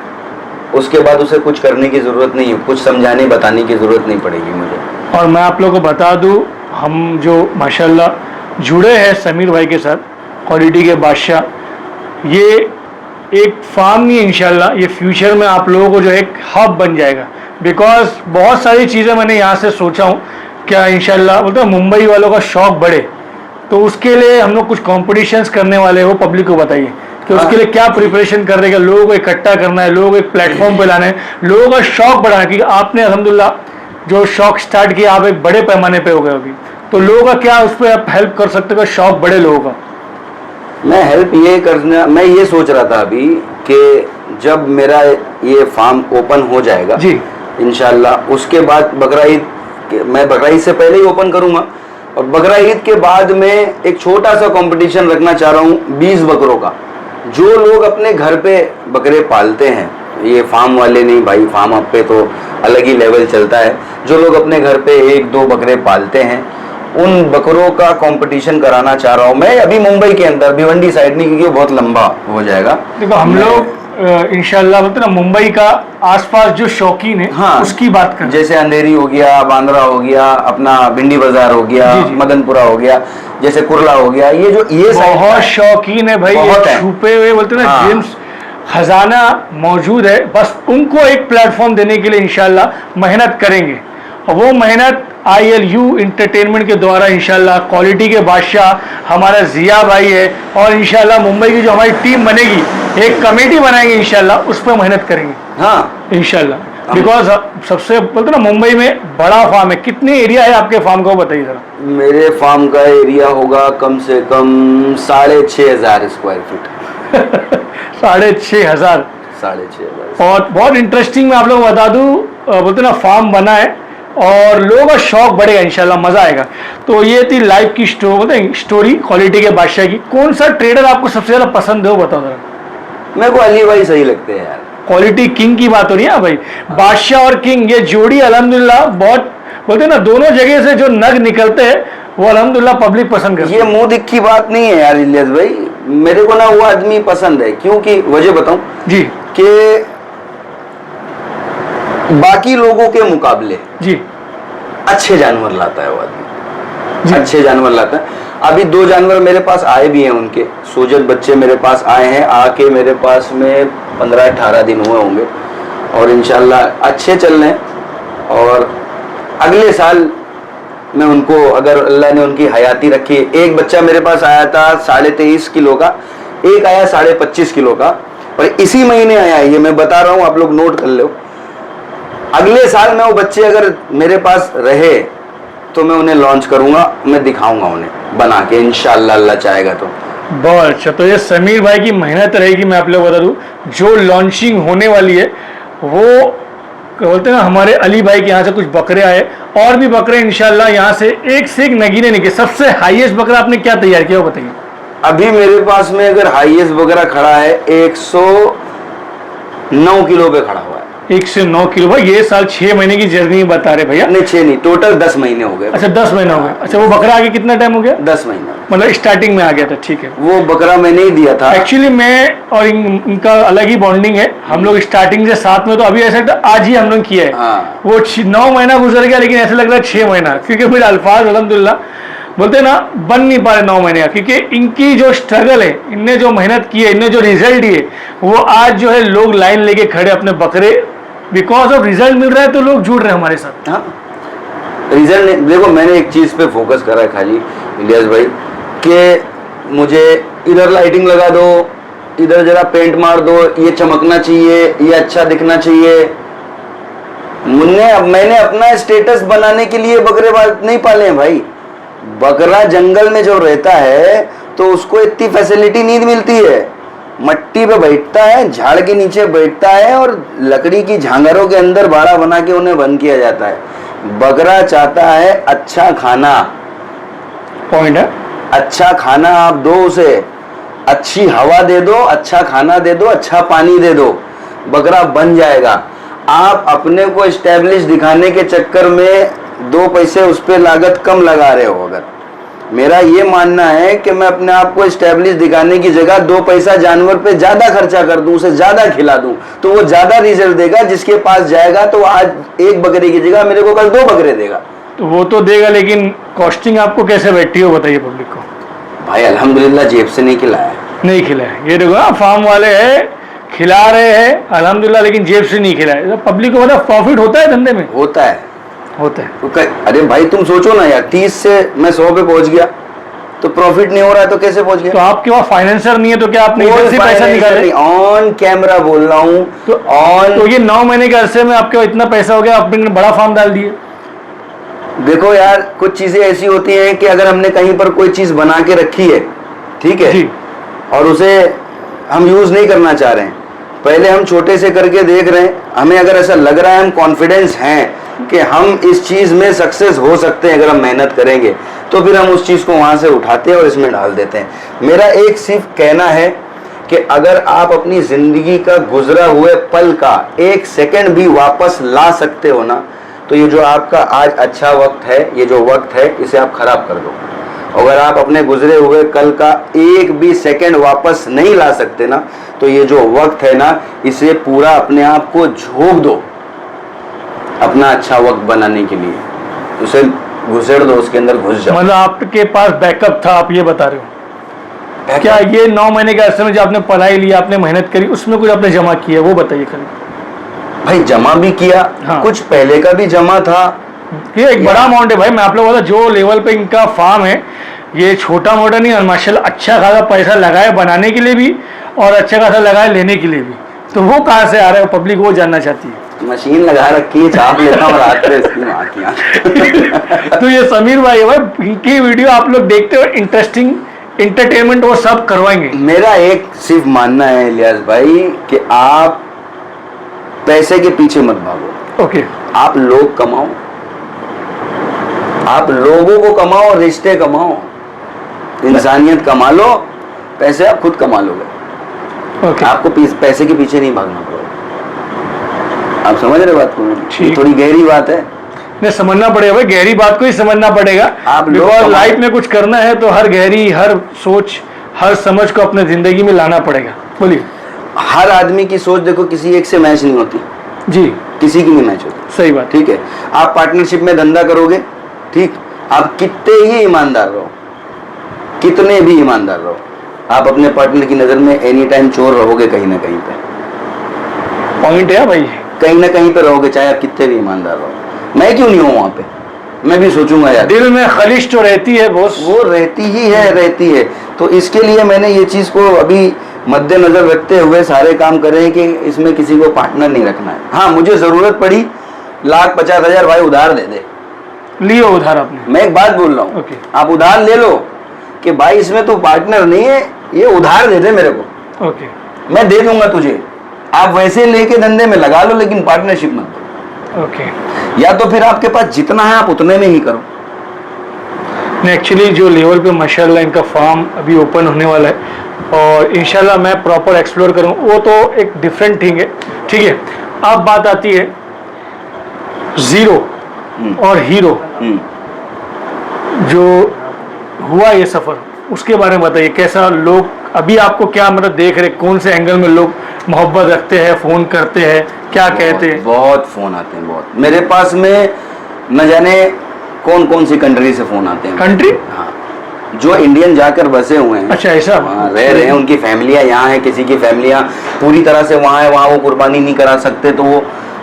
उसके बाद उसे कुछ करने की ज़रूरत नहीं है, कुछ समझाने बताने की ज़रूरत नहीं पड़ेगी मुझे। और मैं आप लोगों को बता दूं, हम जो माशाल्लाह जुड़े हैं समीर भाई के साथ, क्वालिटी के बादशाह, ये एक फार्म नहीं, इंशाल्लाह ये फ्यूचर में आप लोगों को जो एक हब बन जाएगा। बिकॉज बहुत सारी चीज़ें मैंने यहाँ से सोचा हूँ, क्या इंशाल्लाह बोलते हैं मुंबई वालों का शौक बढ़े, तो उसके लिए हम लोग कुछ कॉम्पिटिशन्स करने वाले हैं। वो पब्लिक को बताइए कि उसके लिए क्या प्रिपरेशन कर रहे हैं, लोगों को इकट्ठा करना है, लोगों को एक प्लेटफॉर्म पे लाना है, लोगों का शौक बढ़ाना है। क्योंकि आपने अल्हम्दुलिल्लाह जो शौक स्टार्ट किया, आप एक बड़े पैमाने पे हो गए अभी, तो लोगों का क्या उस पर आप हेल्प कर सकते हो, शौक बढ़े लोगों का। मैं हेल्प ये करना, मैं ये सोच रहा था अभी कि जब मेरा ये फार्म ओपन हो जाएगा जी इंशाल्लाह, उसके बाद बकरा ईद, मैं बकरा ईद से पहले ही ओपन करूँगा, और बकरा ईद के बाद में एक छोटा सा कंपटीशन रखना चाह रहा हूँ 20 बकरों का। जो लोग अपने घर पे बकरे पालते हैं, ये फार्म वाले नहीं भाई, फार्म आप पे तो अलग ही लेवल चलता है, जो लोग अपने घर पे 1-2 बकरे पालते हैं, उन बकरों का कंपटीशन कराना चाह रहा हूँ मैं। अभी मुंबई के अंदर भिवंडी साइड नहीं, क्योंकि बहुत लंबा हो जाएगा। देखो, हम लोग इंशाल्लाह बोलते ना मुंबई का आसपास जो शौकीन है हाँ, उसकी बात करें। जैसे अंधेरी हो गया, बांद्रा हो गया, अपना भिंडी बाजार हो गया, जी, जी। मदनपुरा हो गया, जैसे कुर्ला हो गया, ये साइड बहुत का है। शौकीन है भाई, बहुत ये है। छुपे हुए बोलते ना हाँ। जेम्स खजाना मौजूद है, बस उनको एक प्लेटफॉर्म देने के लिए इंशाल्लाह मेहनत करेंगे। और वो मेहनत ILU एंटरटेनमेंट के द्वारा इंशाल्लाह क्वालिटी के बादशाह हमारा जिया भाई है, और इंशाल्लाह मुंबई की जो हमारी टीम बनेगी, एक कमेटी बनाएंगे इंशाल्लाह, उस पर मेहनत करेंगे हाँ, इंशाल्लाह। बिकॉज सबसे बोलते ना मुंबई में बड़ा फार्म है। कितने एरिया है आपके फार्म का, वो बताइए जरा। मेरे फार्म का एरिया होगा कम से कम 6,500 स्क्वायर फीट। 6,500। 6,500। और बहुत इंटरेस्टिंग मैं आप लोगों को बता दूं, बोलते ना फार्म बना है और लोगों का शौक बढ़ेगा इंशाल्लाह, मजा आएगा। तो ये थी लाइव की स्टोरी क्वालिटी के बादशाह की। कौन सा ट्रेडर आपको सबसे ज्यादा पसंद है वो बताओ जरा। मेरे को अली भाई सही लगते हैं यार। क्वालिटी किंग की बात हो रही है भाई, बादशाह और किंग ये जोड़ी अल्हम्दुलिल्लाह बहुत बोलते हैं ना, दोनों जगह से जो नग निकलते हैं वो अल्हम्दुलिल्लाह पब्लिक पसंद करती है। ये मुंह दिख की बात नहीं है यार इलियास भाई, मेरे को ना वो आदमी पसंद है। क्योंकि वजह बताऊं जी कि बाकी लोगों के मुकाबले जी अच्छे जानवर लाता है वो आदमी, जी। अच्छे जानवर लाता है। अभी 2 जानवर मेरे पास आए भी हैं, उनके सोजत बच्चे मेरे पास आए हैं, आके मेरे पास में 15-18 दिन हुए होंगे, और इंशाल्लाह अच्छे चल रहे हैं। और अगले साल मैं उनको, अगर अल्लाह ने उनकी हयाती रखी, एक बच्चा मेरे पास आया था 23.5 किलो का, एक आया 25.5 किलो का, और इसी महीने आया है, ये मैं बता रहा हूँ, आप लोग नोट कर लो। अगले साल में वो बच्चे अगर मेरे पास रहे तो मैं उन्हें लॉन्च करूंगा, मैं दिखाऊंगा उन्हें बना के इंशाल्लाह, अल्लाह चाहेगा तो। बहुत अच्छा। तो ये समीर भाई की मेहनत रहेगी। मैं आप लोग बता दूं, जो लॉन्चिंग होने वाली है वो बोलते हैं ना, हमारे अली भाई के यहाँ से कुछ बकरे आए, और भी बकरे इंशाल्लाह यहाँ से एक नगीने निकले। सबसे हाईएस्ट बकरा आपने क्या तैयार किया वो बताइए। अभी मेरे पास में अगर हाईएस्ट वगैरह खड़ा है 109 किलो पे खड़ा हुआ है। 109 किलो भाई, ये साल 6 महीने की जर्नी बता रहे भैया। नहीं 6 नहीं, टोटल 10 महीने हो गए। अच्छा 10 महीना हो गया। अच्छा वो बकरा आगे कितना टाइम हो गया? 10 महीना, मतलब स्टार्टिंग में आ गया था, ठीक है। वो बकरा मैंने ही दिया था। एक्चुअली मैं और इनका अलग ही बॉन्डिंग है, हम लोग स्टार्टिंग से साथ में, तो अभी ऐसा लगता है आज ही हम लोग किया है। हाँ। वो 9 महीना गुजर गया, लेकिन ऐसा लग रहा है 6 महीना, क्योंकि फिर अल्फाज अल्हम्दुलिल्लाह बोलते ना बन नहीं पा रहे 9 महीने का, क्योंकि इनकी जो स्ट्रगल है, इनने जो मेहनत की है, इनने जो रिजल्ट दिए, वो आज जो है लोग लाइन लेके खड़े अपने बकरे, बिकॉज ऑफ रिजल्ट मिल रहा है तो लोग जुड़ रहे हैं हमारे साथ। हाँ, रीजन देखो, मैंने एक चीज पे फोकस करा है खाली इलियास भाई, कि मुझे इधर लाइटिंग लगा दो, इधर जरा पेंट मार दो, ये चमकना चाहिए, ये अच्छा दिखना चाहिए। मैंने अपना स्टेटस बनाने के लिए बकरे नहीं पाले हैं भाई। बकरा जंगल में जो रहता है तो उसको इतनी फैसिलिटी नहीं मिलती है। मट्टी पे बैठता है, झाड़ के नीचे बैठता है, और लकड़ी की झांगरों के अंदर बाड़ा बना के उन्हें बंद किया जाता है। बकरा चाहता है अच्छा खाना, पॉइंट है। अच्छा खाना आप दो उसे, अच्छी हवा दे दो, अच्छा खाना दे दो, अच्छा पानी दे दो, बकरा बन जाएगा। आप अपने को एस्टेब्लिश दिखाने के चक्कर में 2 पैसे उस पर लागत कम लगा रहे हो। अगर मेरा ये मानना है कि मैं अपने आप को एस्टेब्लिश दिखाने की जगह 2 पैसा जानवर पे ज्यादा खर्चा कर दूं, उसे ज्यादा खिला दूं, तो वो ज्यादा रिजल्ट देगा। जिसके पास जाएगा तो आज 1 बकरे की जगह मेरे को कल 2 बकरे देगा। तो वो तो देगा, लेकिन कॉस्टिंग आपको कैसे बैठती हो बताइए पब्लिक को। भाई अल्हम्दुलिल्लाह जेब से नहीं खिलाया, नहीं खिलाया। ये देखो ना, फार्म वाले हैं खिला रहे हैं अल्हम्दुलिल्लाह, लेकिन जेब से नहीं खिलाया। पब्लिक को पता प्रॉफिट होता है धंधे में, होता है। होता है। अरे भाई तुम सोचो ना यार, 30 से मैं 100 पे पहुंच गया तो प्रॉफिट नहीं हो रहा है तो कैसे पहुंच तो गया? आपके पास फाइनेंसर नहीं है तो क्या आपने इधर से पैसा निकाले? ऑन कैमरा बोल रहा हूँ तो ऑन। तो ये 9 महीने के अरसे में आपके इतना पैसा हो गया, आपने बड़ा फार्म डाल दिए। देखो यार, कुछ चीजें ऐसी होती हैं कि अगर हमने कहीं पर कोई चीज बना के रखी है, ठीक है जी। और उसे हम यूज नहीं करना चाह रहे हैं, पहले हम छोटे से करके देख रहे हैं, हमें अगर ऐसा लग रहा है, हम कॉन्फिडेंस हैं कि हम इस चीज में सक्सेस हो सकते हैं अगर हम मेहनत करेंगे, तो फिर हम उस चीज को वहां से उठाते हैं और इसमें डाल देते हैं। मेरा एक सिर्फ कहना है कि अगर आप अपनी जिंदगी का गुजरा हुए पल का 1 सेकंड भी वापस ला सकते हो ना, तो ये जो आपका आज अच्छा वक्त है, ये जो वक्त है, इसे आप खराब कर दो। अगर आप अपने गुजरे हुए कल का एक भी सेकंड वापस नहीं ला सकते ना, तो ये जो वक्त है ना, इसे पूरा अपने आप को झोंक दो अपना अच्छा वक्त बनाने के लिए, उसे घुसेड़ दो, उसके अंदर घुस जाओ। मतलब आपके पास बैकअप था, आप ये बता रहे हो? क्या ये 9 महीने के अरसे में जो आपने पढ़ाई ली, आपने मेहनत करी, उसमें कुछ आपने जमा किया, वो बताइए खाली। भाई जमा भी किया, हाँ। कुछ पहले का भी जमा था। ये एक बड़ा अमाउंट है भाई, मैं आप लोगों को जो लेवल पे इनका फार्म है, ये छोटा मोटा नहीं, और माशाल्लाह अच्छा खासा पैसा लगाए बनाने के लिए भी और अच्छा खासा लगाए लेने के लिए भी। तो वो कहाँ से आ रहा है, पब्लिक वो जानना चाहती है। मशीन लगा रखी है, छाप लेता हूँ रात में इसकी माँ की आँख। तो ये समीर भाई है भाई, इनकी वीडियो आप लोग देखते हो, इंटरेस्टिंग एंटरटेनमेंट वो सब करवाएंगे। मेरा एक सिर्फ मानना है इलियास भाई कि आप पैसे के पीछे मत भागो। ओके। आप लोग कमाओ, आप लोगों को कमाओ, रिश्ते कमाओ, इंसानियत कमा लो, पैसे आप खुद कमा लोगे। ओके। आपको पैसे के पीछे नहीं भागना पड़ेगा। आप समझ रहे बात को? ठीक। थोड़ी गहरी बात है, नहीं समझना पड़ेगा भाई, गहरी बात को ही समझना पड़ेगा। आप लोग बिकॉज कमाओ। लाइफ में कुछ करना है तो हर गहरी, हर सोच, हर समझ को अपने जिंदगी में लाना पड़ेगा। बोलिए। हर आदमी की सोच देखो किसी एक से मैच नहीं होती, जी किसी की नहीं मैच होती। सही बात। ठीक है, आप पार्टनरशिप में धंधा करोगे, ठीक, आप कितने ही ईमानदार रहो, कितने भी ईमानदार रहो, आप अपने पार्टनर की नजर में एनी टाइम चोर रहोगे, कहीं ना कहीं पे पॉइंट है भाई, कहीं ना कहीं पे रहोगे, चाहे आप कितने भी ईमानदार रहो। मैं क्यों नहीं हूँ वहां पे, मैं भी सोचूंगा यार, दिल में खलिश तो रहती है बॉस। वो रहती ही है, रहती है। तो इसके लिए मैंने ये चीज को अभी मद्देनजर रखते हुए सारे काम करे हैं कि इसमें किसी को पार्टनर नहीं रखना है। हाँ, मुझे जरूरत पड़ी 1,50,000 भाई उधार दे दे, लियो उधार आपने। मैं एक बात बोल रहा हूँ, Okay. आप उधार ले लो कि भाई इसमें तो पार्टनर नहीं है, ये उधार दे दे मेरे को, ओके मैं दे दूंगा तुझे, आप वैसे लेके धंधे में लगा लो, लेकिन पार्टनरशिप मत दो। ओके। या तो फिर आपके पास जितना है आप उतने में ही करो। एक्चुअली जो लेवल पे माशाल्लाह इनका फार्म अभी ओपन होने वाला है और इंशाल्लाह मैं प्रॉपर एक्सप्लोर करूँगा, वो तो एक डिफरेंट थिंग है। ठीक है, अब बात आती है जीरो और हीरो, जो हुआ ये सफ़र, उसके बारे में बताइए। कैसा लोग अभी आपको क्या मतलब देख रहे, कौन से एंगल में लोग मोहब्बत रखते हैं, फ़ोन करते हैं, क्या कहते हैं? बहुत फ़ोन आते हैं, बहुत। मेरे पास में न जाने कौन कौन सी कंट्री से फ़ोन आते हैं। कंट्री? हाँ, जो इंडियन जाकर बसे हुए हैं, अच्छा ऐसा, वहाँ रह रहे हैं, उनकी फैमिलियाँ यहाँ हैं, किसी की फैमिलियाँ पूरी तरह से वहाँ है, वहाँ वो कुर्बानी नहीं करा सकते, तो वो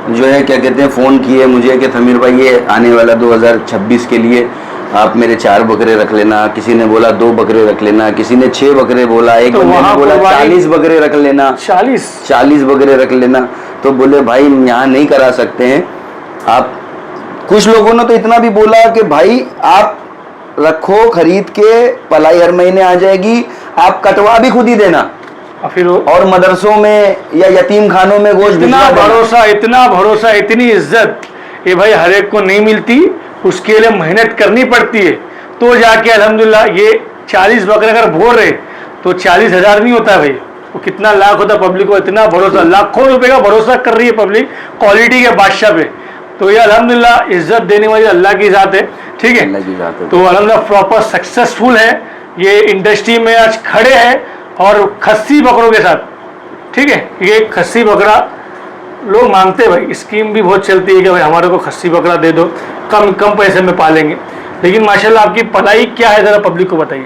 जो है क्या कहते हैं, फ़ोन किए मुझे कि समीर भाई ये आने वाला 2026 के लिए आप मेरे 4 बकरे रख लेना, किसी ने बोला 2 बकरे रख लेना, किसी ने 6 बकरे बोला, एक तो बंदे ने वहाँ बोला कुर्बानी- 40 बकरे रख लेना, 40 बकरे रख लेना। तो बोले भाई यहाँ नहीं करा सकते हैं आप। कुछ लोगों ने तो इतना भी बोला कि भाई आप रखो खरीद के, पलाई हर महीने आ जाएगी, आप कटवा भी खुद ही देना, और फिर और मदरसों में या यतीम खानों में गोश्त इतना भिजवा देना। भरोसा, इतना भरोसा, इतनी इज्जत, ये भाई हर एक को नहीं मिलती, उसके लिए मेहनत करनी पड़ती है। तो जाके अल्हम्दुलिल्लाह ये 40 बकरे अगर बोल रहे तो 40,000 नहीं होता भाई, वो कितना लाख होता पब्लिक को। इतना भरोसा, लाखों रुपए का भरोसा कर रही है पब्लिक क्वालिटी के बादशाह पे। तो ये अल्हम्दुलिल्लाह इज्जत देने वाली अल्लाह की जात है। ठीक है, अल्लाह की जात है। तो अल्हम्दुलिल्लाह प्रॉपर सक्सेसफुल है, ये इंडस्ट्री में आज खड़े हैं और खस्सी बकरों के साथ। ठीक है, ये खस्सी बकरा लोग मांगते हैं भाई, स्कीम भी बहुत चलती है कि भाई हमारे को खस्सी बकरा दे दो, कम कम पैसे में पालेंगे। लेकिन माशाल्लाह आपकी पलाई क्या है, ज़रा पब्लिक को बताइए।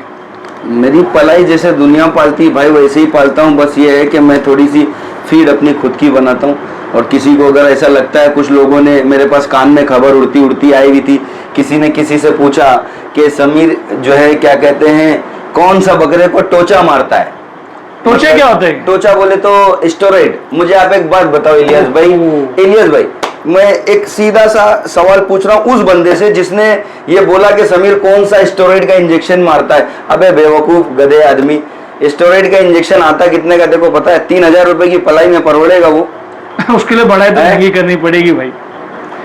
मेरी पलाई जैसे दुनिया पालती भाई वैसे ही पालता हूँ, बस ये है कि मैं थोड़ी सी फीड अपनी खुद की बनाता हूँ। और किसी को अगर ऐसा लगता है, कुछ लोगों ने मेरे पास कान में खबर उड़ती उड़ती आई हुई थी, किसी ने किसी से पूछा कि समीर जो है क्या कहते हैं, कौन सा बकरे को टोचा मारता है। टोचे क्या होते हैं? टोचा बोले तो स्टेरॉइड। मुझे आप एक बात बताओ इलियास भाई, इलियास भाई मैं एक सीधा सा सवाल पूछ रहा हूँ उस बंदे से जिसने ये बोला कि समीर कौन सा स्टेरॉइड का इंजेक्शन मारता है। अबे बेवकूफ गधे आदमी, स्टेरॉइड का इंजेक्शन आता कितने का देखो पता है? 3,000 रुपए की पलाई में परवड़ेगा वो? उसके लिए बढ़ाई तो महंगी करनी पड़ेगी भाई।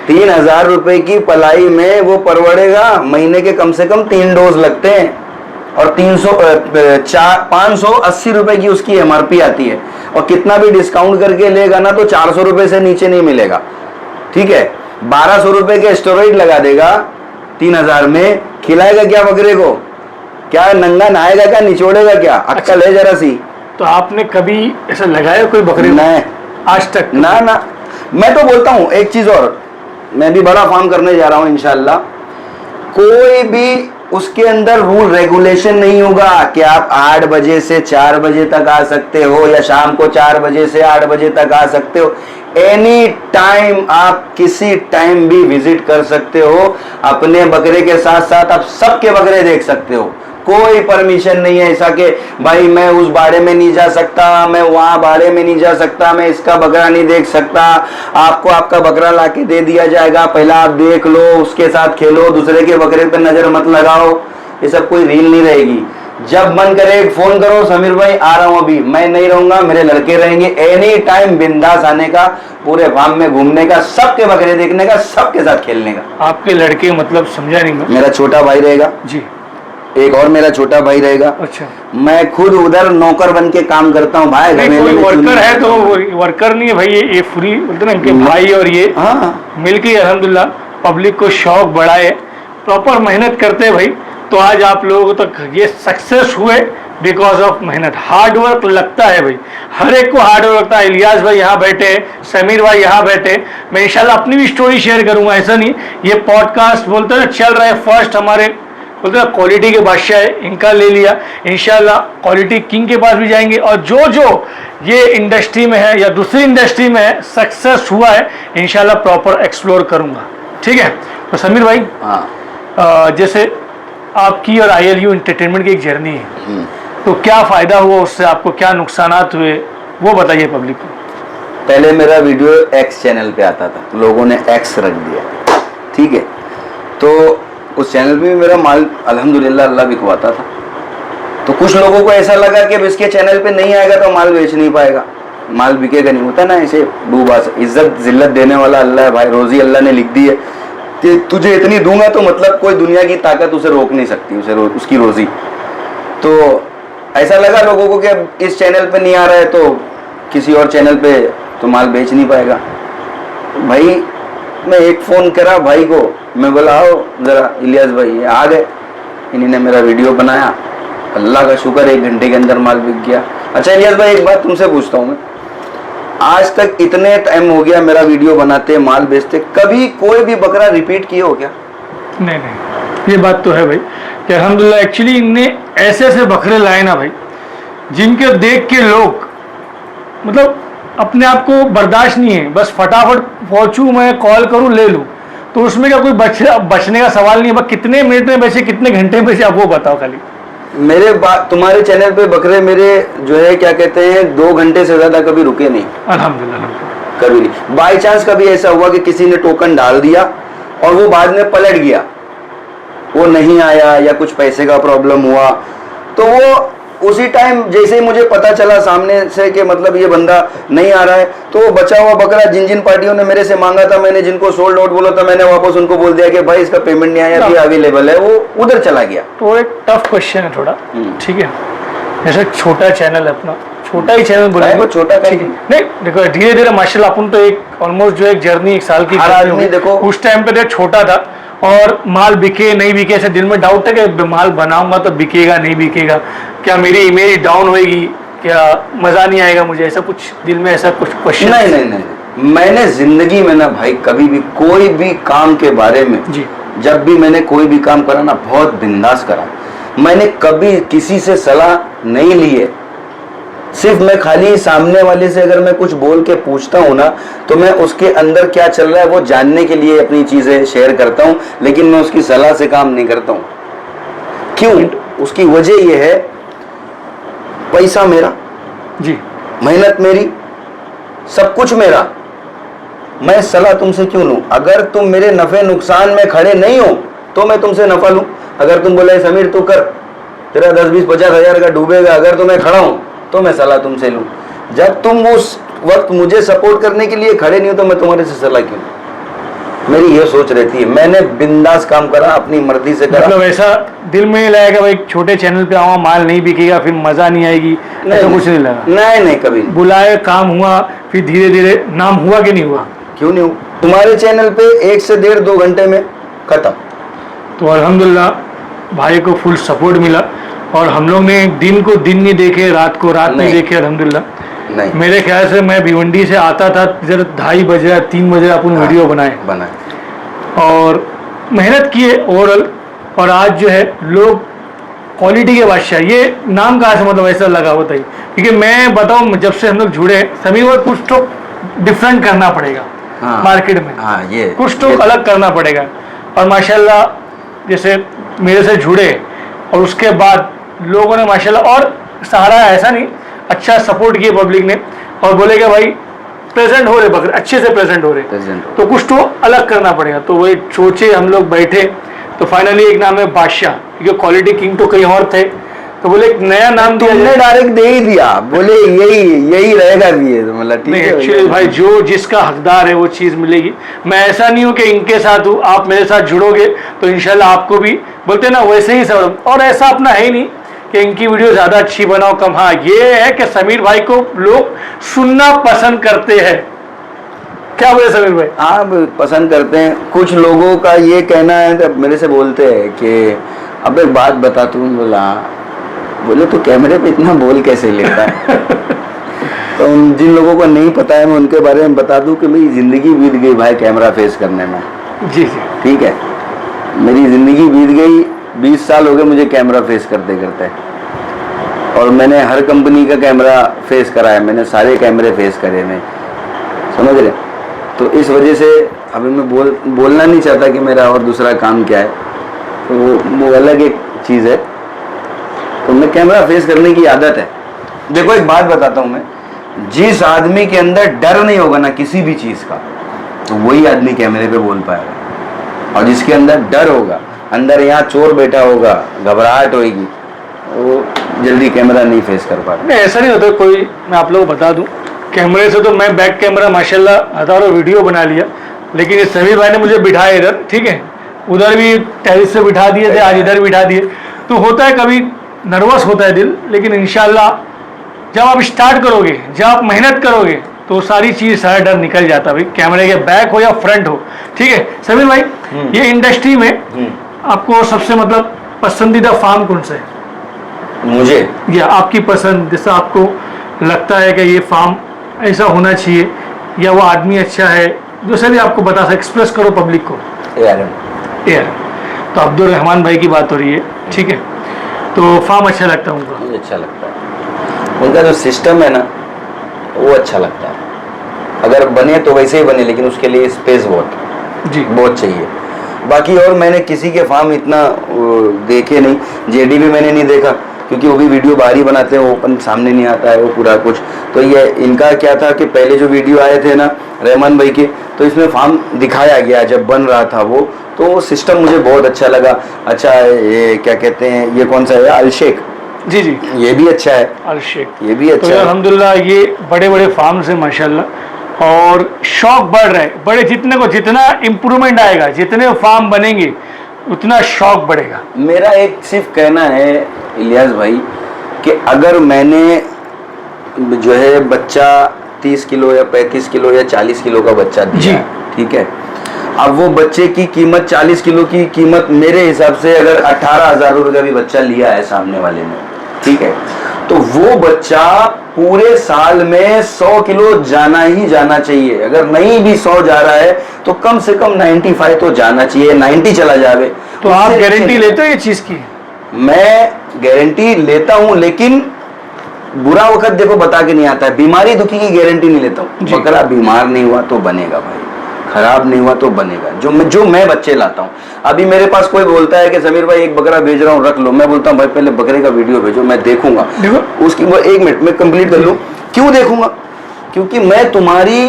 3,000 रुपए की पलाई में वो परवड़ेगा? महीने के कम से कम 3 डोज लगते हैं और 580 रुपए की उसकी MRP आती है, और कितना भी डिस्काउंट करके लेगा ना तो 400 रुपए से नीचे नहीं मिलेगा। ठीक है, 1200 रुपए के स्टेरॉइड लगा देगा 3,000 में, खिलाएगा क्या बकरे को? क्या नंगा नहाएगा, क्या निचोड़ेगा, क्या अक्कल है जरा सी? तो आपने कभी ऐसा लगाया कोई बकरे को? नहीं, आज तक? ना ना। मैं तो बोलता हूँ एक चीज और, मैं भी बड़ा फार्म करने जा रहा हूँ इंशाल्लाह। कोई भी उसके अंदर रूल रेगुलेशन नहीं होगा कि आप 8 बजे से 4 बजे तक आ सकते हो या शाम को 4 बजे से 8 बजे तक आ सकते हो। एनी टाइम आप किसी टाइम भी विजिट कर सकते हो। अपने बकरे के साथ साथ आप सबके बकरे देख सकते हो। कोई परमिशन नहीं है ऐसा कि भाई मैं उस बाड़े में नहीं जा सकता, मैं वहां बाड़े में नहीं जा सकता, मैं इसका बकरा नहीं देख सकता। आपको आपका बकरा लाके दे दिया जाएगा, पहला आप देख लो, उसके साथ खेलो, दूसरे के बकरे पे नजर मत लगाओ। ये सब कोई रील नहीं रहेगी। जब मन करे एक फोन करो, समीर भाई आ रहा हूं, अभी मैं नहीं रहूंगा, मेरे लड़के रहेंगे। एनी टाइम बिंदास आने का, पूरे फार्म में घूमने का, सबके बकरे देखने का, सबके साथ खेलने का। आपके लड़के मतलब समझा नहीं मैं। मेरा छोटा भाई रहेगा जी। एक और मेरा छोटा भाई रहेगा। अच्छा। मैं खुद उधर नौकर बन के काम करता हूँ भाई। नहीं, कोई वर्कर है तो वर्कर नहीं है भाई, ये फ्री बोलते ना, इनके भाई और ये मिलके अल्हम्दुलिल्लाह पब्लिक को शौक बढ़ाए, प्रॉपर मेहनत करते हैं भाई। तो आज आप लोगों तक ये सक्सेस हुए बिकॉज ऑफ मेहनत, हार्ड वर्क लगता है भाई, हर एक को हार्ड वर्क लगता है। इलियास भाई यहाँ बैठे, समीर भाई यहाँ बैठे, मैं इंशाल्लाह अपनी भी स्टोरी शेयर करूंगा। ऐसा नहीं, ये पॉडकास्ट बोलते ना चल रहा है, फर्स्ट हमारे बोलते हैं क्वालिटी के बादशाह है, इनका ले लिया, इंशाल्लाह क्वालिटी किंग के पास भी जाएंगे। और जो जो ये इंडस्ट्री में है या दूसरी इंडस्ट्री में है सक्सेस हुआ है, इंशाल्लाह प्रॉपर एक्सप्लोर करूंगा। ठीक है। तो समीर भाई, जैसे आपकी और ILU एंटरटेनमेंट की एक जर्नी है, तो क्या फायदा हुआ उससे, आपको क्या नुकसानात हुए, वो बताइए पब्लिक को। पहले मेरा वीडियो X चैनल पे आता था, लोगों ने X रख दिया, ठीक है। तो उस चैनल पे भी मेरा माल अल्हम्दुलिल्लाह अल्लाह बिकवाता था। तो कुछ लोगों को ऐसा लगा कि अब इसके चैनल पे नहीं आएगा तो माल बेच नहीं पाएगा, माल बिकेगा नहीं। होता ना ऐसे डूबास, इज्जत जिल्लत देने वाला अल्लाह है भाई, रोजी अल्लाह ने लिख दी है कि तुझे इतनी दूंगा तो मतलब कोई दुनिया की ताकत उसे रोक नहीं सकती, उसे उसकी रोजी। तो ऐसा लगा लोगों को कि अब इस चैनल पे नहीं आ रहा है तो किसी और चैनल पे तो माल बेच नहीं पाएगा। भाई मैं एक फ़ोन करा भाई को, मैं बोला आओ ज़रा इलियास भाई, ये आ गए। इन्होंने मेरा वीडियो बनाया, अल्लाह का शुक्र 1 घंटे के अंदर माल बिक गया। अच्छा इलियास भाई, एक बात तुमसे पूछता हूँ मैं, आज तक इतने टाइम हो गया मेरा वीडियो बनाते, माल बेचते, कभी कोई भी बकरा रिपीट किए हो क्या? नहीं नहीं, ये बात तो है भाई कि अल्हम्दुलिल्लाह एक्चुअली इनने ऐसे ऐसे बकरे लाए ना भाई, जिनके देख के लोग मतलब अपने आप को बर्दाश्त नहीं है, बस फटाफट पहुंचूं, मैं कॉल करूं, ले लूं। तो उसमें क्या कोई बचने का सवाल नहीं है। बस कितने मिनट में बेचे, कितने घंटे में बेचे, आप वो बताओ खाली। मेरे तुम्हारे चैनल पे बकरे मेरे जो है क्या कहते हैं 2 घंटे से ज्यादा कभी रुके नहीं, अल्हम्दुलिल्लाह। कभी नहीं। बाई चांस कभी ऐसा हुआ कि किसी ने टोकन डाल दिया और वो बाद में पलट गया, वो नहीं आया या कुछ पैसे का प्रॉब्लम हुआ, तो वो उसी टाइम जैसे ही मुझे पता चला सामने से कि मतलब ये बंदा नहीं आ रहा है, तो वो बचा हुआ बकरा जिन जिन पार्टियों ने मेरे से मांगा था, मैंने जिनको सोल्ड आउट बोला था, मैंने वापस उनको बोल दिया कि भाई इसका पेमेंट नहीं आया, ये अवेलेबल है, वो उधर चला गया। तो एक टफ क्वेश्चन है थोड़ा, ठीक है। जैसे छोटा चैनल है अपना, छोटा ही चैनल बोलेंगे, छोटा ठीक है। नहीं देखो, धीरे धीरे माशाल्लाह अपन तो एक ऑलमोस्ट जो एक जर्नी 1 साल की, देखो उस टाइम पे छोटा था और माल बिके नहीं बिके, ऐसे दिल में डाउट है कि माल बनाऊंगा तो बिकेगा नहीं बिकेगा, क्या मेरी इमेज डाउन होएगी, क्या मजा नहीं आएगा मुझे, ऐसा कुछ दिल में ऐसा कुछ क्वेश्चन? नहीं नहीं नहीं, मैंने जिंदगी में ना भाई कभी भी कोई भी काम के बारे में जी, जब भी मैंने कोई भी काम करा ना बहुत बिंदास करा। मैंने कभी किसी से सलाह नहीं ली है, सिर्फ मैं खाली सामने वाले से अगर मैं कुछ बोल के पूछता हूँ ना, तो मैं उसके अंदर क्या चल रहा है वो जानने के लिए अपनी चीजें शेयर करता हूँ, लेकिन मैं उसकी सलाह से काम नहीं करता हूँ। क्यों? उसकी वजह यह है, पैसा मेरा जी, मेहनत मेरी, सब कुछ मेरा, मैं सलाह तुमसे क्यों लूं? अगर तुम मेरे नफे नुकसान में खड़े नहीं हो तो मैं तुमसे नफा लूं। अगर तुम बोले समीर तू कर, तेरा 10, 20, 50 हज़ार का डूबेगा, अगर तो मैं खड़ा हूं तो मैं सलाह तुमसे लूं। जब तुम उस वक्त मुझे सपोर्ट करने के लिए खड़े नहीं हो तो मैं तुम्हारे से सलाह क्यों? मेरी ये सोच रहती है। मैंने बिंदास काम करा, अपनी मर्जी से करा। मतलब ऐसा दिल में नहीं लगा भाई छोटे चैनल पे आऊँ माल नहीं बिकेगा फिर मजा नहीं आएगी, ऐसा कुछ नहीं लगा? नहीं नहीं, कभी बुलाए, काम हुआ, फिर धीरे धीरे नाम हुआ कि नहीं हुआ? क्यों नहीं हुआ? तुम्हारे चैनल पे 1 से 1.5-2 घंटे में खत्म। तो अल्हम्दुलिल्लाह भाई को फुल सपोर्ट मिला। और हम लोग ने दिन को दिन नहीं देखे, रात को रात नहीं देखे, अल्हम्दुलिल्लाह। नहीं, मेरे ख्याल से मैं भिवंडी से आता था इधर 2:30 बजे 3 बजे अपन वीडियो बनाए और मेहनत किए ओवरऑल। और आज जो है लोग क्वालिटी के बादशाह, ये नाम कहाँ से मतलब ऐसा लगा होता है? क्योंकि मैं बताऊँ, जब से हम लोग जुड़े समीर भाई, कुछ तो डिफरेंट करना पड़ेगा मार्केट में। ये कुछ तो अलग करना पड़ेगा। और माशाल्लाह जैसे मेरे से जुड़े और उसके बाद लोगों ने माशाल्लाह और सहारा, ऐसा नहीं, अच्छा सपोर्ट किए पब्लिक ने और बोले कि भाई प्रेजेंट हो रहे बकरे, अच्छे से प्रेजेंट हो रहे, तो कुछ तो अलग करना पड़ेगा। तो वही सोचे, हम लोग बैठे तो फाइनली एक नाम है बादशाह, क्योंकि क्वालिटी किंग तो कहीं और थे, तो बोले एक नया नाम दिया। तुमने डायरेक्ट दे ही दिया, बोले यही रहेगा भी है, तो मतलब ठीक है। एक्चुअली भाई जो जिसका हकदार है वो चीज़ मिलेगी। मैं ऐसा नहीं हूँ कि इनके साथ हूँ, आप मेरे साथ जुड़ोगे तो इंशाल्लाह आपको भी बोलते ना वैसे ही सब। और ऐसा अपना है ही नहीं कि इनकी वीडियो ज़्यादा अच्छी बनाओ कम। हाँ, ये है कि समीर भाई को लोग सुनना पसंद करते हैं। क्या बोले समीर भाई? हाँ, पसंद करते हैं। कुछ लोगों का ये कहना है कि मेरे से बोलते हैं कि अब एक बात बता तू। बोले तो कैमरे पे इतना बोल कैसे लेता है? तो जिन लोगों को नहीं पता है मैं उनके बारे में बता दूं कि मेरी ज़िंदगी बीत गई भाई कैमरा फेस करने में। जी, ठीक है, मेरी ज़िंदगी बीत गई, 20 साल हो गए मुझे कैमरा फेस करते करते, और मैंने हर कंपनी का कैमरा फेस करा है, मैंने सारे कैमरे फेस करे, मैं समझ रहे। तो इस वजह से अभी मैं बोलना नहीं चाहता कि मेरा और दूसरा काम क्या है, तो वो अलग एक चीज़ है। तो मैं कैमरा फेस करने की आदत है। देखो एक बात बताता हूँ मैं, जिस आदमी के अंदर डर नहीं होगा ना किसी भी चीज़ का, तो वही आदमी कैमरे पे बोल पाएगा। और जिसके अंदर डर होगा, अंदर यहाँ चोर बैठा होगा, घबराहट होगी, वो जल्दी कैमरा नहीं फेस कर पाता। नहीं, ऐसा नहीं होता कोई। मैं आप लोगों को बता दूं, कैमरे से तो मैं बैक कैमरा माशाल्लाह हज़ारों वीडियो बना लिया, लेकिन इस समीर भाई ने मुझे बिठाया इधर, ठीक है, उधर भी टेरिस से बिठा दिए थे, आज इधर बिठा दिए। तो होता है कभी नर्वस होता है दिल, लेकिन इंशाल्लाह जब आप स्टार्ट करोगे, जब आप मेहनत करोगे, तो सारी चीज़, सारा डर निकल जाता है भाई, कैमरे के बैक हो या फ्रंट हो। ठीक है समीर भाई, ये इंडस्ट्री में आपको सबसे मतलब पसंदीदा फार्म कौन सा है? मुझे या आपकी पसंद, जैसा आपको लगता है कि ये फार्म ऐसा होना चाहिए, या वो आदमी अच्छा है, जो से भी आपको बता सकते, एक्सप्रेस करो पब्लिक को। यार तो अब्दुल रहमान भाई की बात हो रही है, ठीक है, तो फार्म अच्छा लगता है उनका? मुझे अच्छा लगता है उनका जो सिस्टम है ना, वो अच्छा लगता है। अगर बने तो वैसे ही बने, लेकिन उसके लिए स्पेस बहुत चाहिए। बाकी और मैंने किसी के फार्म इतना देखे नहीं, जेडी भी मैंने नहीं देखा, क्योंकि वो भी वीडियो बाहर ही बनाते हैं, वो ओपन सामने नहीं आता है वो पूरा कुछ। तो ये इनका क्या था कि पहले जो वीडियो आए थे ना रहमान भाई के, तो इसमें फार्म दिखाया गया जब बन रहा था वो, तो वो सिस्टम मुझे बहुत अच्छा लगा। अच्छा, ये क्या कहते हैं, ये कौन सा है, अलशेख? जी, ये भी अच्छा है, अलशेख, ये भी अच्छा तो है। अल्हम्दुलिल्लाह ये बड़े बड़े फार्म से माशाल्लाह, और शौक बढ़ रहा है। बड़े जितना इम्प्रूवमेंट आएगा, जितने फार्म बनेंगे, उतना शौक बढ़ेगा। मेरा एक सिर्फ कहना है इलियास भाई, कि अगर मैंने जो है बच्चा 30 किलो या 35 किलो या 40 किलो का बच्चा दिया, ठीक है, अब वो बच्चे की कीमत 40 किलो की कीमत मेरे हिसाब से अगर 18,000 रुपये का भी बच्चा लिया है सामने वाले ने, ठीक है, तो वो बच्चा पूरे साल में 100 किलो जाना ही जाना चाहिए। अगर नहीं भी 100 जा रहा है तो कम से कम 95 तो जाना चाहिए, 90 चला जावे। तो आप गारंटी लेते हो ये चीज़ की? मैं गारंटी लेता हूँ, लेकिन बुरा वक्त देखो बता के नहीं आता है। बीमारी दुखी की गारंटी नहीं लेता हूँ। बकरा बीमार नहीं हुआ तो बनेगा भाई, खराब नहीं हुआ तो बनेगा। जो मैं बच्चे लाता हूँ, अभी मेरे पास कोई बोलता है कि समीर भाई एक बकरा भेज रहा हूँ रख लो, मैं बोलता हूँ भाई पहले बकरे का वीडियो भेजो, मैं देखूंगा उसकी। वो 1 मिनट में कंप्लीट कर लूँ। क्यों देखूंगा? क्योंकि मैं तुम्हारी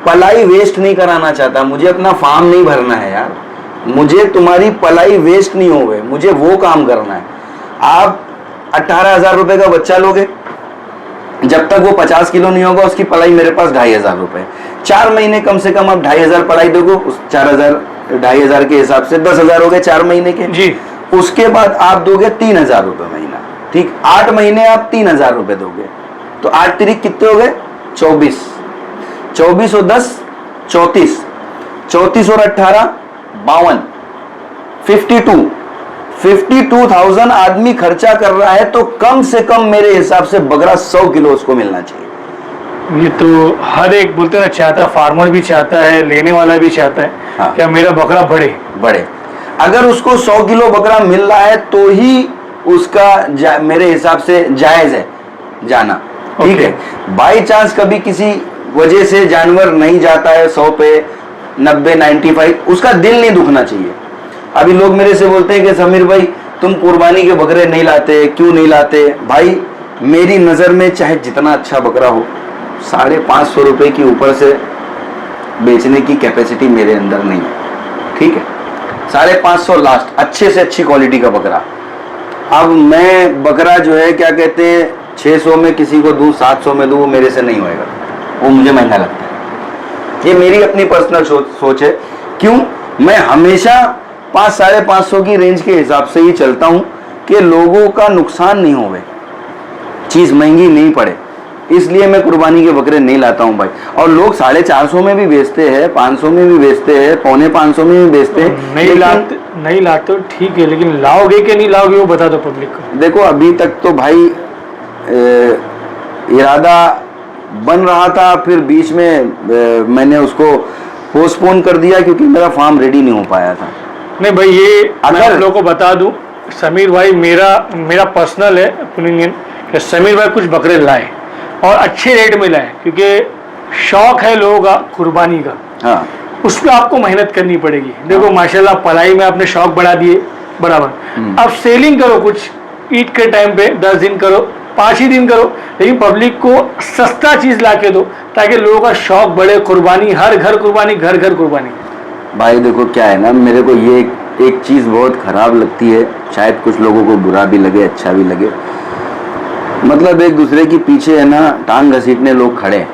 पलाई वेस्ट नहीं कराना चाहता। मुझे अपना फार्म नहीं भरना है यार, मुझे तुम्हारी पलाई वेस्ट नहीं हो गए, मुझे वो काम करना है। आप 18,000 रुपए का बच्चा लोगे, जब तक वो 50 किलो नहीं होगा उसकी पलाई मेरे पास 2,500 रुपए। 4 महीने कम से कम आप 2,500 पलाई दोगे, उस 4,000 2,500 के हिसाब से 10,000 हो गए 4 महीने के जी। उसके बाद आप दोगे 3,000 रुपए महीना, ठीक। 8 महीने आप 3,000 रुपए दोगे, तो 8 तिरिक कितने हो गए? 24। 24 और 10 34, 34 और 18 52, 52,000 आदमी खर्चा कर रहा है तो कम से कम मेरे हिसाब से बकरा 100 किलो उसको मिलना चाहिए। ये तो हर एक बोलते हैं ना चाहता है, फार्मर भी चाहता है, लेने वाला भी चाहता है। हाँ। क्या मेरा बकरा बढ़े। अगर उसको 100 किलो बकरा मिल रहा है तो ही उसका मेरे हिसाब से जायज है जाना, ठीक है। बाई चांस कभी किसी वजह से जानवर नहीं जाता है 100 पे 90 95, उसका दिल नहीं दुखना चाहिए। अभी लोग मेरे से बोलते हैं कि समीर भाई तुम कुर्बानी के बकरे नहीं लाते, क्यों नहीं लाते? भाई मेरी नज़र में चाहे जितना अच्छा बकरा हो, 550 रुपये की ऊपर से बेचने की कैपेसिटी मेरे अंदर नहीं है, ठीक है। 550 लास्ट, अच्छे से अच्छी क्वालिटी का बकरा। अब मैं बकरा जो है क्या कहते हैं 600 में किसी को दूं, 700 में दूं, वो मेरे से नहीं होएगा, वो मुझे महंगा लगता है। ये मेरी अपनी पर्सनल सोच है। क्यों? मैं हमेशा 500-550 की रेंज के हिसाब से ही चलता हूं कि लोगों का नुकसान नहीं होवे, चीज़ महंगी नहीं पड़े, इसलिए मैं कुर्बानी के बकरे नहीं लाता हूं भाई। और लोग 450 में भी बेचते हैं, 500 में भी बेचते हैं, 450 में भी बेचते हैं। नहीं लाते हो ठीक है, लेकिन लाओगे कि नहीं लाओगे वो बता दो पब्लिक को। देखो अभी तक तो भाई इरादा बन रहा था, फिर बीच में मैंने उसको पोस्टपोन कर दिया क्योंकि मेरा फार्म रेडी नहीं हो पाया था। नहीं भाई, ये मैं आप लोगों को बता दूं, समीर भाई मेरा पर्सनल है ओपिनियन कि समीर भाई कुछ बकरे लाए और अच्छे रेट में लाए, क्योंकि शौक है लोगों का कुर्बानी का। हाँ, उस पर आपको मेहनत करनी पड़ेगी। देखो माशाल्लाह पलाई में आपने शौक बढ़ा दिए बराबर, अब सेलिंग करो, कुछ ईद के टाइम पे 10 दिन करो, 5 ही दिन करो, लेकिन पब्लिक को सस्ता चीज ला के दो ताकि लोगों का शौक बढ़े। कुर्बानी, हर घर कुर्बानी, घर घर कुर्बानी। भाई देखो क्या है ना, मेरे को ये एक चीज़ बहुत ख़राब लगती है, शायद कुछ लोगों को बुरा भी लगे अच्छा भी लगे, मतलब एक दूसरे के पीछे है ना टांग घसीटने लोग खड़े हैं।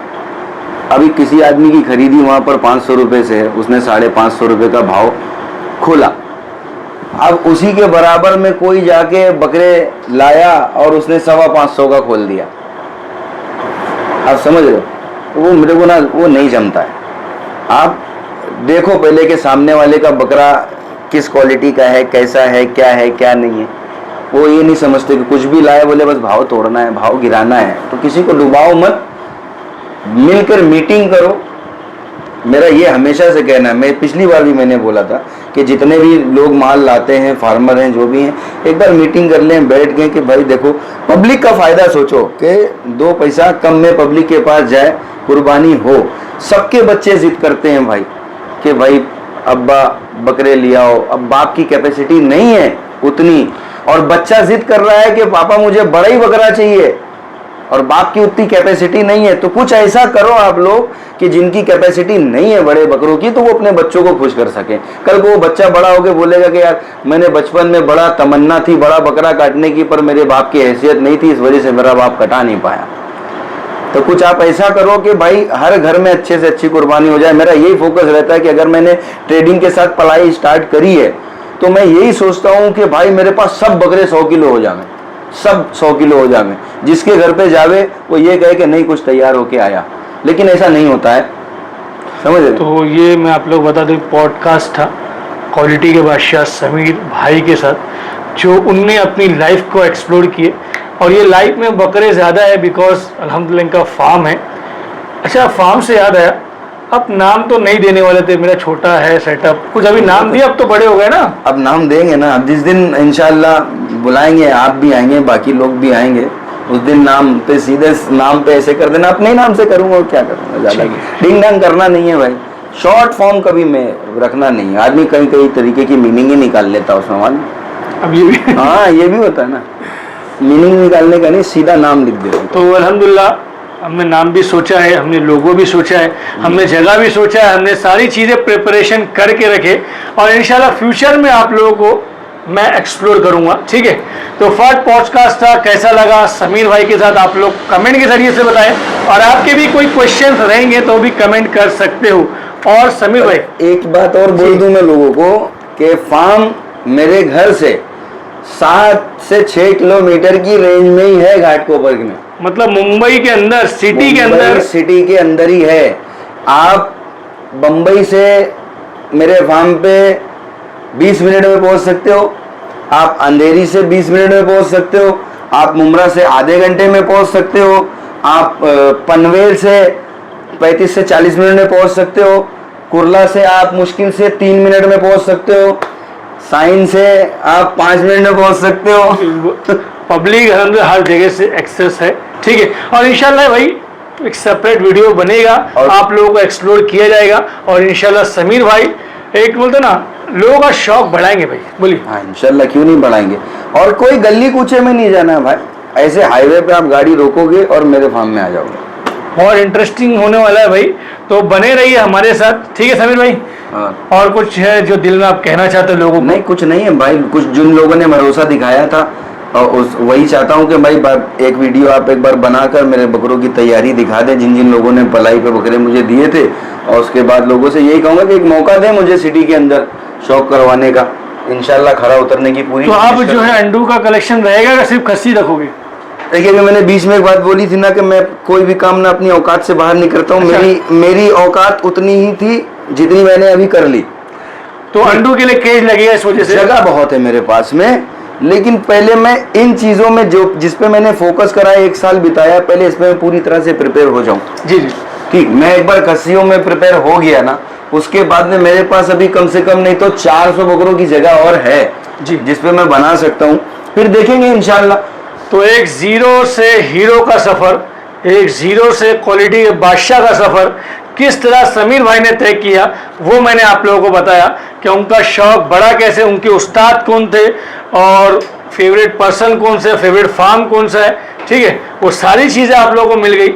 अभी किसी आदमी की खरीदी वहाँ पर 500 रुपये से है, उसने 550 रुपये का भाव खोला, अब उसी के बराबर में कोई जाके बकरे लाया और उसने 525 का खोल दिया। आप समझ रहे हो? वो मेरे को ना वो नहीं जमता है। आप देखो पहले के सामने वाले का बकरा किस क्वालिटी का है, कैसा है, क्या नहीं है। वो ये नहीं समझते कि कुछ भी लाए बोले बस भाव तोड़ना है, भाव गिराना है, तो किसी को डुबाओ मत, मिलकर मीटिंग करो। मेरा ये हमेशा से कहना है, मैं पिछली बार भी मैंने बोला था कि जितने भी लोग माल लाते हैं, फार्मर हैं, जो भी हैं, एक बार मीटिंग कर लें, बैठ गए कि भाई देखो पब्लिक का फ़ायदा सोचो कि 2 पैसा कम में पब्लिक के पास जाए, कुर्बानी हो। सबके बच्चे जिद करते हैं भाई कि भाई अब्बा बकरे लिया हो, अब बाप की कैपेसिटी नहीं है उतनी, और बच्चा जिद कर रहा है कि पापा मुझे बड़ा ही बकरा चाहिए, और बाप की उतनी कैपेसिटी नहीं है। तो कुछ ऐसा करो आप लोग कि जिनकी कैपेसिटी नहीं है बड़े बकरों की, तो वो अपने बच्चों को खुश कर सकें। कल को वो बच्चा बड़ा होकर बोलेगा कि यार मैंने बचपन में बड़ा तमन्ना थी बड़ा बकरा काटने की, पर मेरे बाप की हैसियत नहीं थी, इस वजह से मेरा बाप कटा नहीं पाया। तो कुछ आप ऐसा करो कि भाई हर घर में अच्छे से अच्छी कुर्बानी हो जाए। मेरा यही फोकस रहता है कि अगर मैंने ट्रेडिंग के साथ पलाई स्टार्ट करी है तो मैं यही सोचता हूँ कि भाई मेरे पास सब बकरे 100 किलो हो जाए, सब 100 किलो हो जाए, जिसके घर पे जावे वो ये कहे कि नहीं कुछ तैयार होके आया, लेकिन ऐसा नहीं होता है, समझ रहे? तो ये मैं आप लोग बता दूं, पॉडकास्ट था क्वालिटी के बादशाह समीर भाई के साथ, जो उनने अपनी लाइफ को एक्सप्लोर किए, और ये लाइफ में बकरे ज़्यादा है बिकॉज अल्हम्दुलिल्लाह इनका फार्म है। अच्छा, फार्म से याद आया, अब नाम तो नहीं देने वाले थे, मेरा छोटा है सेटअप, कुछ अभी नाम दिया, अब तो बड़े हो गए ना। अब नाम देंगे ना, अब जिस दिन इंशाल्लाह बुलाएंगे, आप भी आएंगे, बाकी लोग भी आएंगे, उस दिन नाम पे सीधे नाम पे ऐसे कर देना, अपने नाम से करूंगा और क्या करूंगा, ज्यादा डिंग डांग करना नहीं है भाई। शॉर्ट फॉर्म कभी मैं रखना नहीं है, आदमी कई तरीके की मीनिंग ही निकाल लेता है उसमें वाल। अब ये भी हाँ, ये भी होता है ना, मीनिंग निकालने का नहीं, सीधा नाम लिख दे। तो अल्हम्दुलिल्लाह हमने नाम भी सोचा है, हमने लोगो भी सोचा है, हमने जगह भी सोचा है, हमने सारी चीज़ें प्रिपरेशन करके रखे, और इंशाल्लाह फ्यूचर में आप लोगों को मैं एक्सप्लोर करूंगा, ठीक है। तो फर्स्ट पॉडकास्ट था, कैसा लगा समीर भाई के साथ आप लोग कमेंट के जरिए से बताएं, और आपके भी कोई क्वेश्चन रहेंगे तो भी कमेंट कर सकते हो। और समीर भाई एक बात और बोल दूं मैं लोगों को कि फार्म मेरे घर से 7 से 6 किलोमीटर की रेंज में ही है, घाटकोपर में, मतलब मुंबई के अंदर, सिटी के अंदर ही है। आप बम्बई से मेरे फार्म पे 20 मिनट में पहुंच सकते हो, आप अंधेरी से 20 मिनट में पहुंच सकते हो, आप मुमरा से आधे घंटे में पहुंच सकते हो, आप पनवेल से 35 से 40 मिनट में पहुंच सकते हो, कुर्ला से आप मुश्किल से 3 मिनट में पहुंच सकते हो, साइन से आप 5 मिनट में पहुंच सकते हो। पब्लिक हर जगह से एक्सेस है, ठीक है। और इंशाल्लाह भाई एक सेपरेट वीडियो बनेगा और आप लोगों को एक्सप्लोर किया जाएगा, और इंशाल्लाह समीर भाई एक बोलते ना लोगों का शौक बढ़ाएंगे भाई, बोलिए। हाँ इंशाल्लाह, क्यों नहीं बढ़ाएंगे। और कोई गली कूचे में नहीं जाना है भाई, ऐसे हाईवे पे आप गाड़ी रोकोगे और मेरे फार्म में आ जाओगे। और इंटरेस्टिंग होने वाला है भाई, तो बने रहिए हमारे साथ, ठीक है समीर भाई। हाँ। और कुछ है जो दिल में आप कहना चाहते हो लोगों को? नहीं, कुछ नहीं है भाई, कुछ जिन लोगों ने भरोसा दिखाया था और वही चाहता हूँ कि भाई एक वीडियो आप एक बार बनाकर मेरे बकरों की तैयारी दिखा दें, जिन जिन लोगों ने पलाई पे बकरे मुझे दिए थे। और उसके बाद लोगों से यही कहूँगा कि एक मौका दें मुझे सिटी के अंदर शौक करवाने का, इंशाल्लाह खरा उतरने की पूरी। तो आप जो है अंडू का कलेक्शन रहेगा या सिर्फ खस्सी रखोगे? देखिए, मैंने बीच में एक बात बोली थी ना कि मैं कोई भी काम ना अपनी औकात से बाहर नहीं करता हूँ। अच्छा। मेरी औकात उतनी ही थी जितनी मैंने अभी कर ली। तो अंडू के लिए केज लगेगा, इस वजह से जगह बहुत है मेरे पास में, लेकिन पहले मैं इन चीजों में जो जिस पे मैंने फोकस करा है, 1 साल बिताया, पहले इसमें मैं पूरी तरह से प्रिपेयर हो जाऊं। जी जी ठीक, मैं एक बार खस्सियों में प्रिपेयर हो गया ना, उसके बाद में मेरे पास अभी कम से कम नहीं तो 400 बकरों की जगह और है जी, जिसपे मैं बना सकता हूँ। फिर देखेंगे इंशाल्लाह। तो एक जीरो से हीरो का सफर, एक जीरो से क्वालिटी के बादशाह का सफर किस तरह समीर भाई ने तय किया, वो मैंने आप लोगों को बताया कि उनका शौक बड़ा कैसे, उनके उस्ताद कौन थे और फेवरेट पर्सन कौन से, फेवरेट फार्म कौन सा है, ठीक है। वो सारी चीज़ें आप लोगों को मिल गई।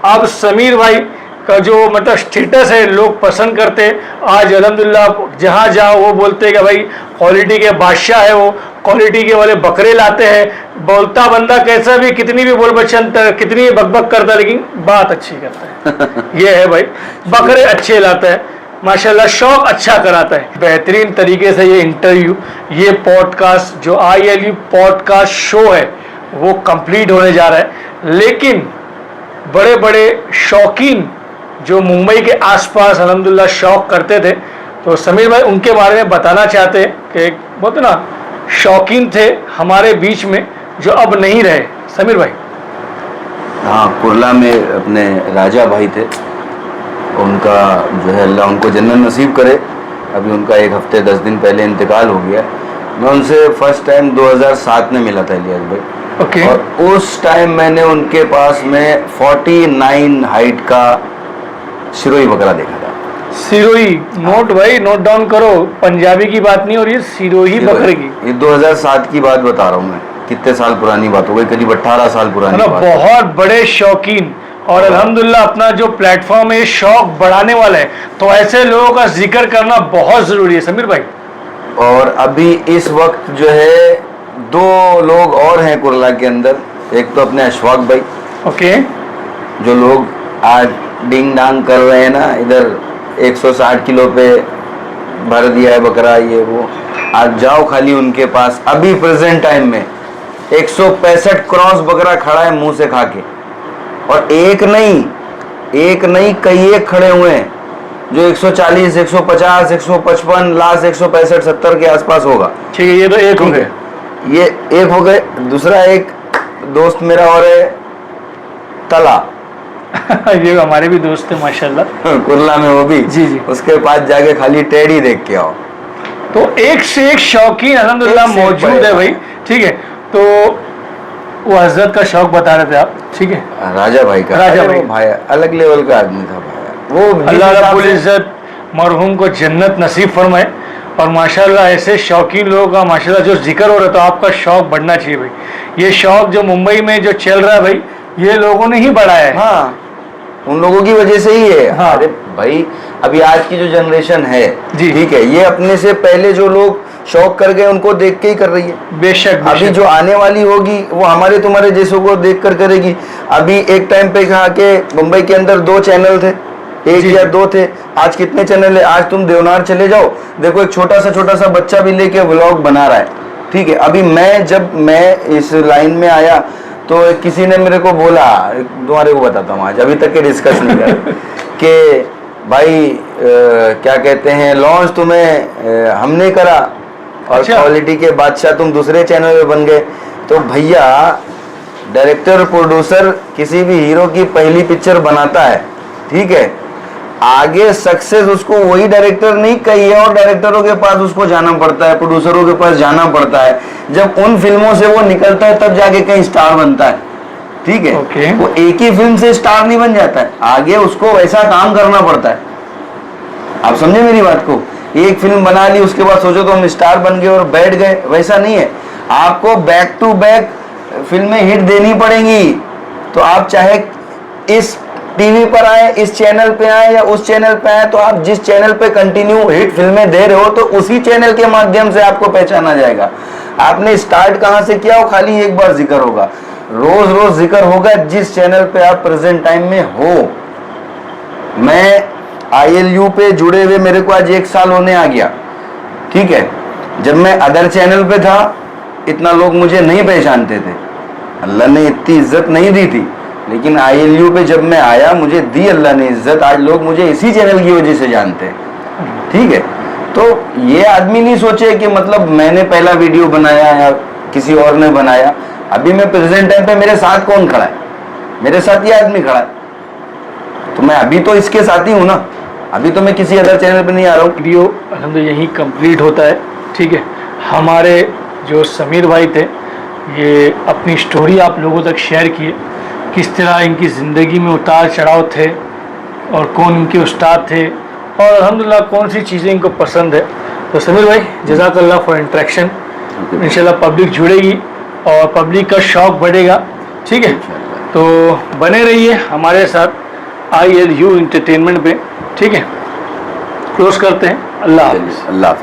अब समीर भाई का जो मतलब स्टेटस है लोग पसंद करते हैं, आज अल्हम्दुलिल्लाह जहाँ जाओ वो बोलते हैं कि भाई क्वालिटी के बादशाह है, वो क्वालिटी के वाले बकरे लाते हैं। बोलता बंदा कैसा भी, कितनी भी बोल बच्चन, कितनी भी बकबक करता है, लेकिन बात अच्छी करता है। ये है भाई, बकरे अच्छे लाता है माशाल्लाह, शौक अच्छा कराता है। बेहतरीन तरीके से ये इंटरव्यू, ये पॉडकास्ट जो ILU पॉडकास्ट शो है वो कंप्लीट होने जा रहा है। लेकिन बड़े बड़े शौकीन जो मुंबई के आसपास अल्हम्दुलिल्लाह शौक करते थे, तो समीर भाई उनके बारे में बताना चाहते हैं कि बहुत ना शौकीन थे हमारे बीच में जो अब नहीं रहे। समीर भाई। हाँ, कुर्ला में अपने राजा भाई थे, उनका जो है अल्लाह उनको जन्नत नसीब करे। अभी उनका 1 हफ्ते 10 दिन पहले इंतकाल हो गया। मैं उनसे फर्स्ट टाइम 2007 में मिला था इलियास भाई। ओके। और उस टाइम मैंने उनके पास में 49 हाइट का सिरोही बकरा देखा था। सिरोही, नोट भाई, नोट डाउन करो, पंजाबी की बात नहीं हो रही है, सिरोही बकरे की। ये 2007 की बात बता रहा हूँ मैं, कितने साल पुरानी बात हो गई, करीब 18 साल पुरानी बात। बहुत बड़े शौकीन, और अल्हम्दुलिल्लाह अपना जो प्लेटफॉर्म है शौक बढ़ाने वाला है, तो ऐसे लोगों का जिक्र करना बहुत जरूरी है समीर भाई। और अभी इस वक्त जो है 2 लोग और हैं कुर्ला के अंदर। एक तो अपने अशफाक भाई, ओके, जो लोग आज डिंग डांग कर रहे हैं ना, इधर 160 किलो पे भर दिया है बकरा, ये वो। आज जाओ खाली उनके पास, अभी प्रेजेंट टाइम में 165 क्रॉस बकरा खड़ा है मुंह से खा के। और एक नहीं कई एक खड़े हुए हैं जो 140, 150, 155, लास्ट 165, 70 के आसपास होगा। ठीक है, ये तो एक हो गए, ये एक हो गए। दूसरा एक दोस्त मेरा और है तला ये हमारे भी दोस्त है माशाल्लाह, कुर्ला में, वो भी जी जी। उसके पास जाके खाली टेढ़ी देख के आओ। तो एक से एक शौकीन अल्हम्दुलिल्लाह एक से एक मौजूद है भाई, ठीक है। तो वो हजरत का शौक बता रहे थे आप, ठीक है। राजा भाई का, राजा अरे भाई। वो भाई अलग लेवल का आदमी था भाई। वो अल्लाह रब्बुल इज्जत मरहूम को जन्नत नसीब फरमाए। और माशाल्लाह ऐसे शौकीन लोगों का माशाल्लाह जो जिक्र हो रहा था, आपका शौक बढ़ना चाहिए भाई। ये शौक जो मुंबई में जो चल रहा है भाई, ये लोगों ने ही बढ़ाया है। हाँ, उन लोगों की वजह से ही है। हाँ। अरे भाई, अभी आज की जो जनरेशन है, जी। ठीक है, ये अपने से पहले जो लोग शौक कर गए उनको देख के ही कर रही है। बेशक, अभी जो आने वाली होगी वो हमारे तुम्हारे जैसों को देख कर करेगी। अभी एक टाइम पे कहा कि मुंबई के अंदर 2 चैनल थे, 1 या 2 थे, आज कितने चैनल है। आज तुम देवनार चले जाओ, देखो एक छोटा सा बच्चा भी लेके व्लॉग बना रहा है, ठीक है। अभी जब मैं इस लाइन में आया तो किसी ने मेरे को बोला, तुम्हारे को बताता हूँ, आज अभी तक के डिस्कस नहीं किया कि भाई क्या कहते हैं, लॉन्च तुम्हें हमने करा, और अच्छा। क्वालिटी के बादशाह तुम दूसरे चैनल पे बन गए। तो भैया डायरेक्टर प्रोड्यूसर किसी भी हीरो की पहली पिक्चर बनाता है, ठीक है, आगे सक्सेस उसको वही डायरेक्टर नहीं, कई और डायरेक्टरों के पास उसको जाना पड़ता है, प्रोड्यूसरों के पास जाना पड़ता है। जब उन फिल्मों से वो निकलता है तब जाके कहीं स्टार बनता है, ठीक है। ओके। वो एक ही फिल्म से स्टार नहीं बन जाता है, आगे उसको वैसा काम करना पड़ता है। आप समझे मेरी बात को? एक फिल्म बना ली उसके बाद सोचो तो हम स्टार बन गए और बैठ गए, वैसा नहीं है। आपको बैक टू बैक फिल्में हिट देनी पड़ेंगी। तो आप चाहे इस टीवी पर आए, इस चैनल पे आए या उस चैनल पे आए, तो आप जिस चैनल पे कंटिन्यू हिट फिल्में दे रहे हो तो उसी चैनल के माध्यम से आपको पहचाना जाएगा। आपने स्टार्ट कहां से किया वो खाली एक बार जिक्र होगा, रोज रोज जिक्र होगा जिस चैनल पे आप प्रेजेंट टाइम में हो। मैं ILU पे जुड़े हुए मेरे को आज 1 साल होने आ गया, ठीक है। जब मैं अदर चैनल पे था इतना लोग मुझे नहीं पहचानते थे, अल्लाह ने इतनी इज्जत नहीं दी थी, लेकिन ILU पे जब मैं आया मुझे दी अल्लाह ने इज्जत। आज लोग मुझे इसी चैनल की वजह से जानते हैं, ठीक है। तो ये आदमी नहीं सोचे कि मतलब मैंने पहला वीडियो बनाया या किसी और ने बनाया। अभी मैं प्रेजेंट टाइम पे मेरे साथ कौन खड़ा है? मेरे साथ ये आदमी खड़ा है, तो मैं अभी तो इसके साथ ही हूँ ना, अभी तो मैं किसी अदर चैनल पे नहीं आ रहा हूँ। वीडियो अल्हम्दुलिल्लाह यहीं कंप्लीट होता है, ठीक है। हमारे जो समीर भाई थे ये अपनी स्टोरी आप लोगों तक शेयर किए, किस तरह इनकी ज़िंदगी में उतार चढ़ाव थे और कौन इनके उस्ताद थे और अल्हम्दुलिल्लाह कौन सी चीज़ें इनको पसंद है। तो समीर भाई जज़ाकल्लाह फॉर इंटरेक्शन। इंशाल्लाह पब्लिक जुड़ेगी और पब्लिक का शौक़ बढ़ेगा, ठीक है। तो बने रहिए हमारे साथ ILU इंटरटेनमेंट पे, ठीक है। क्लोज करते हैं। अल्लाह हाफ़िज़। अल्लाह।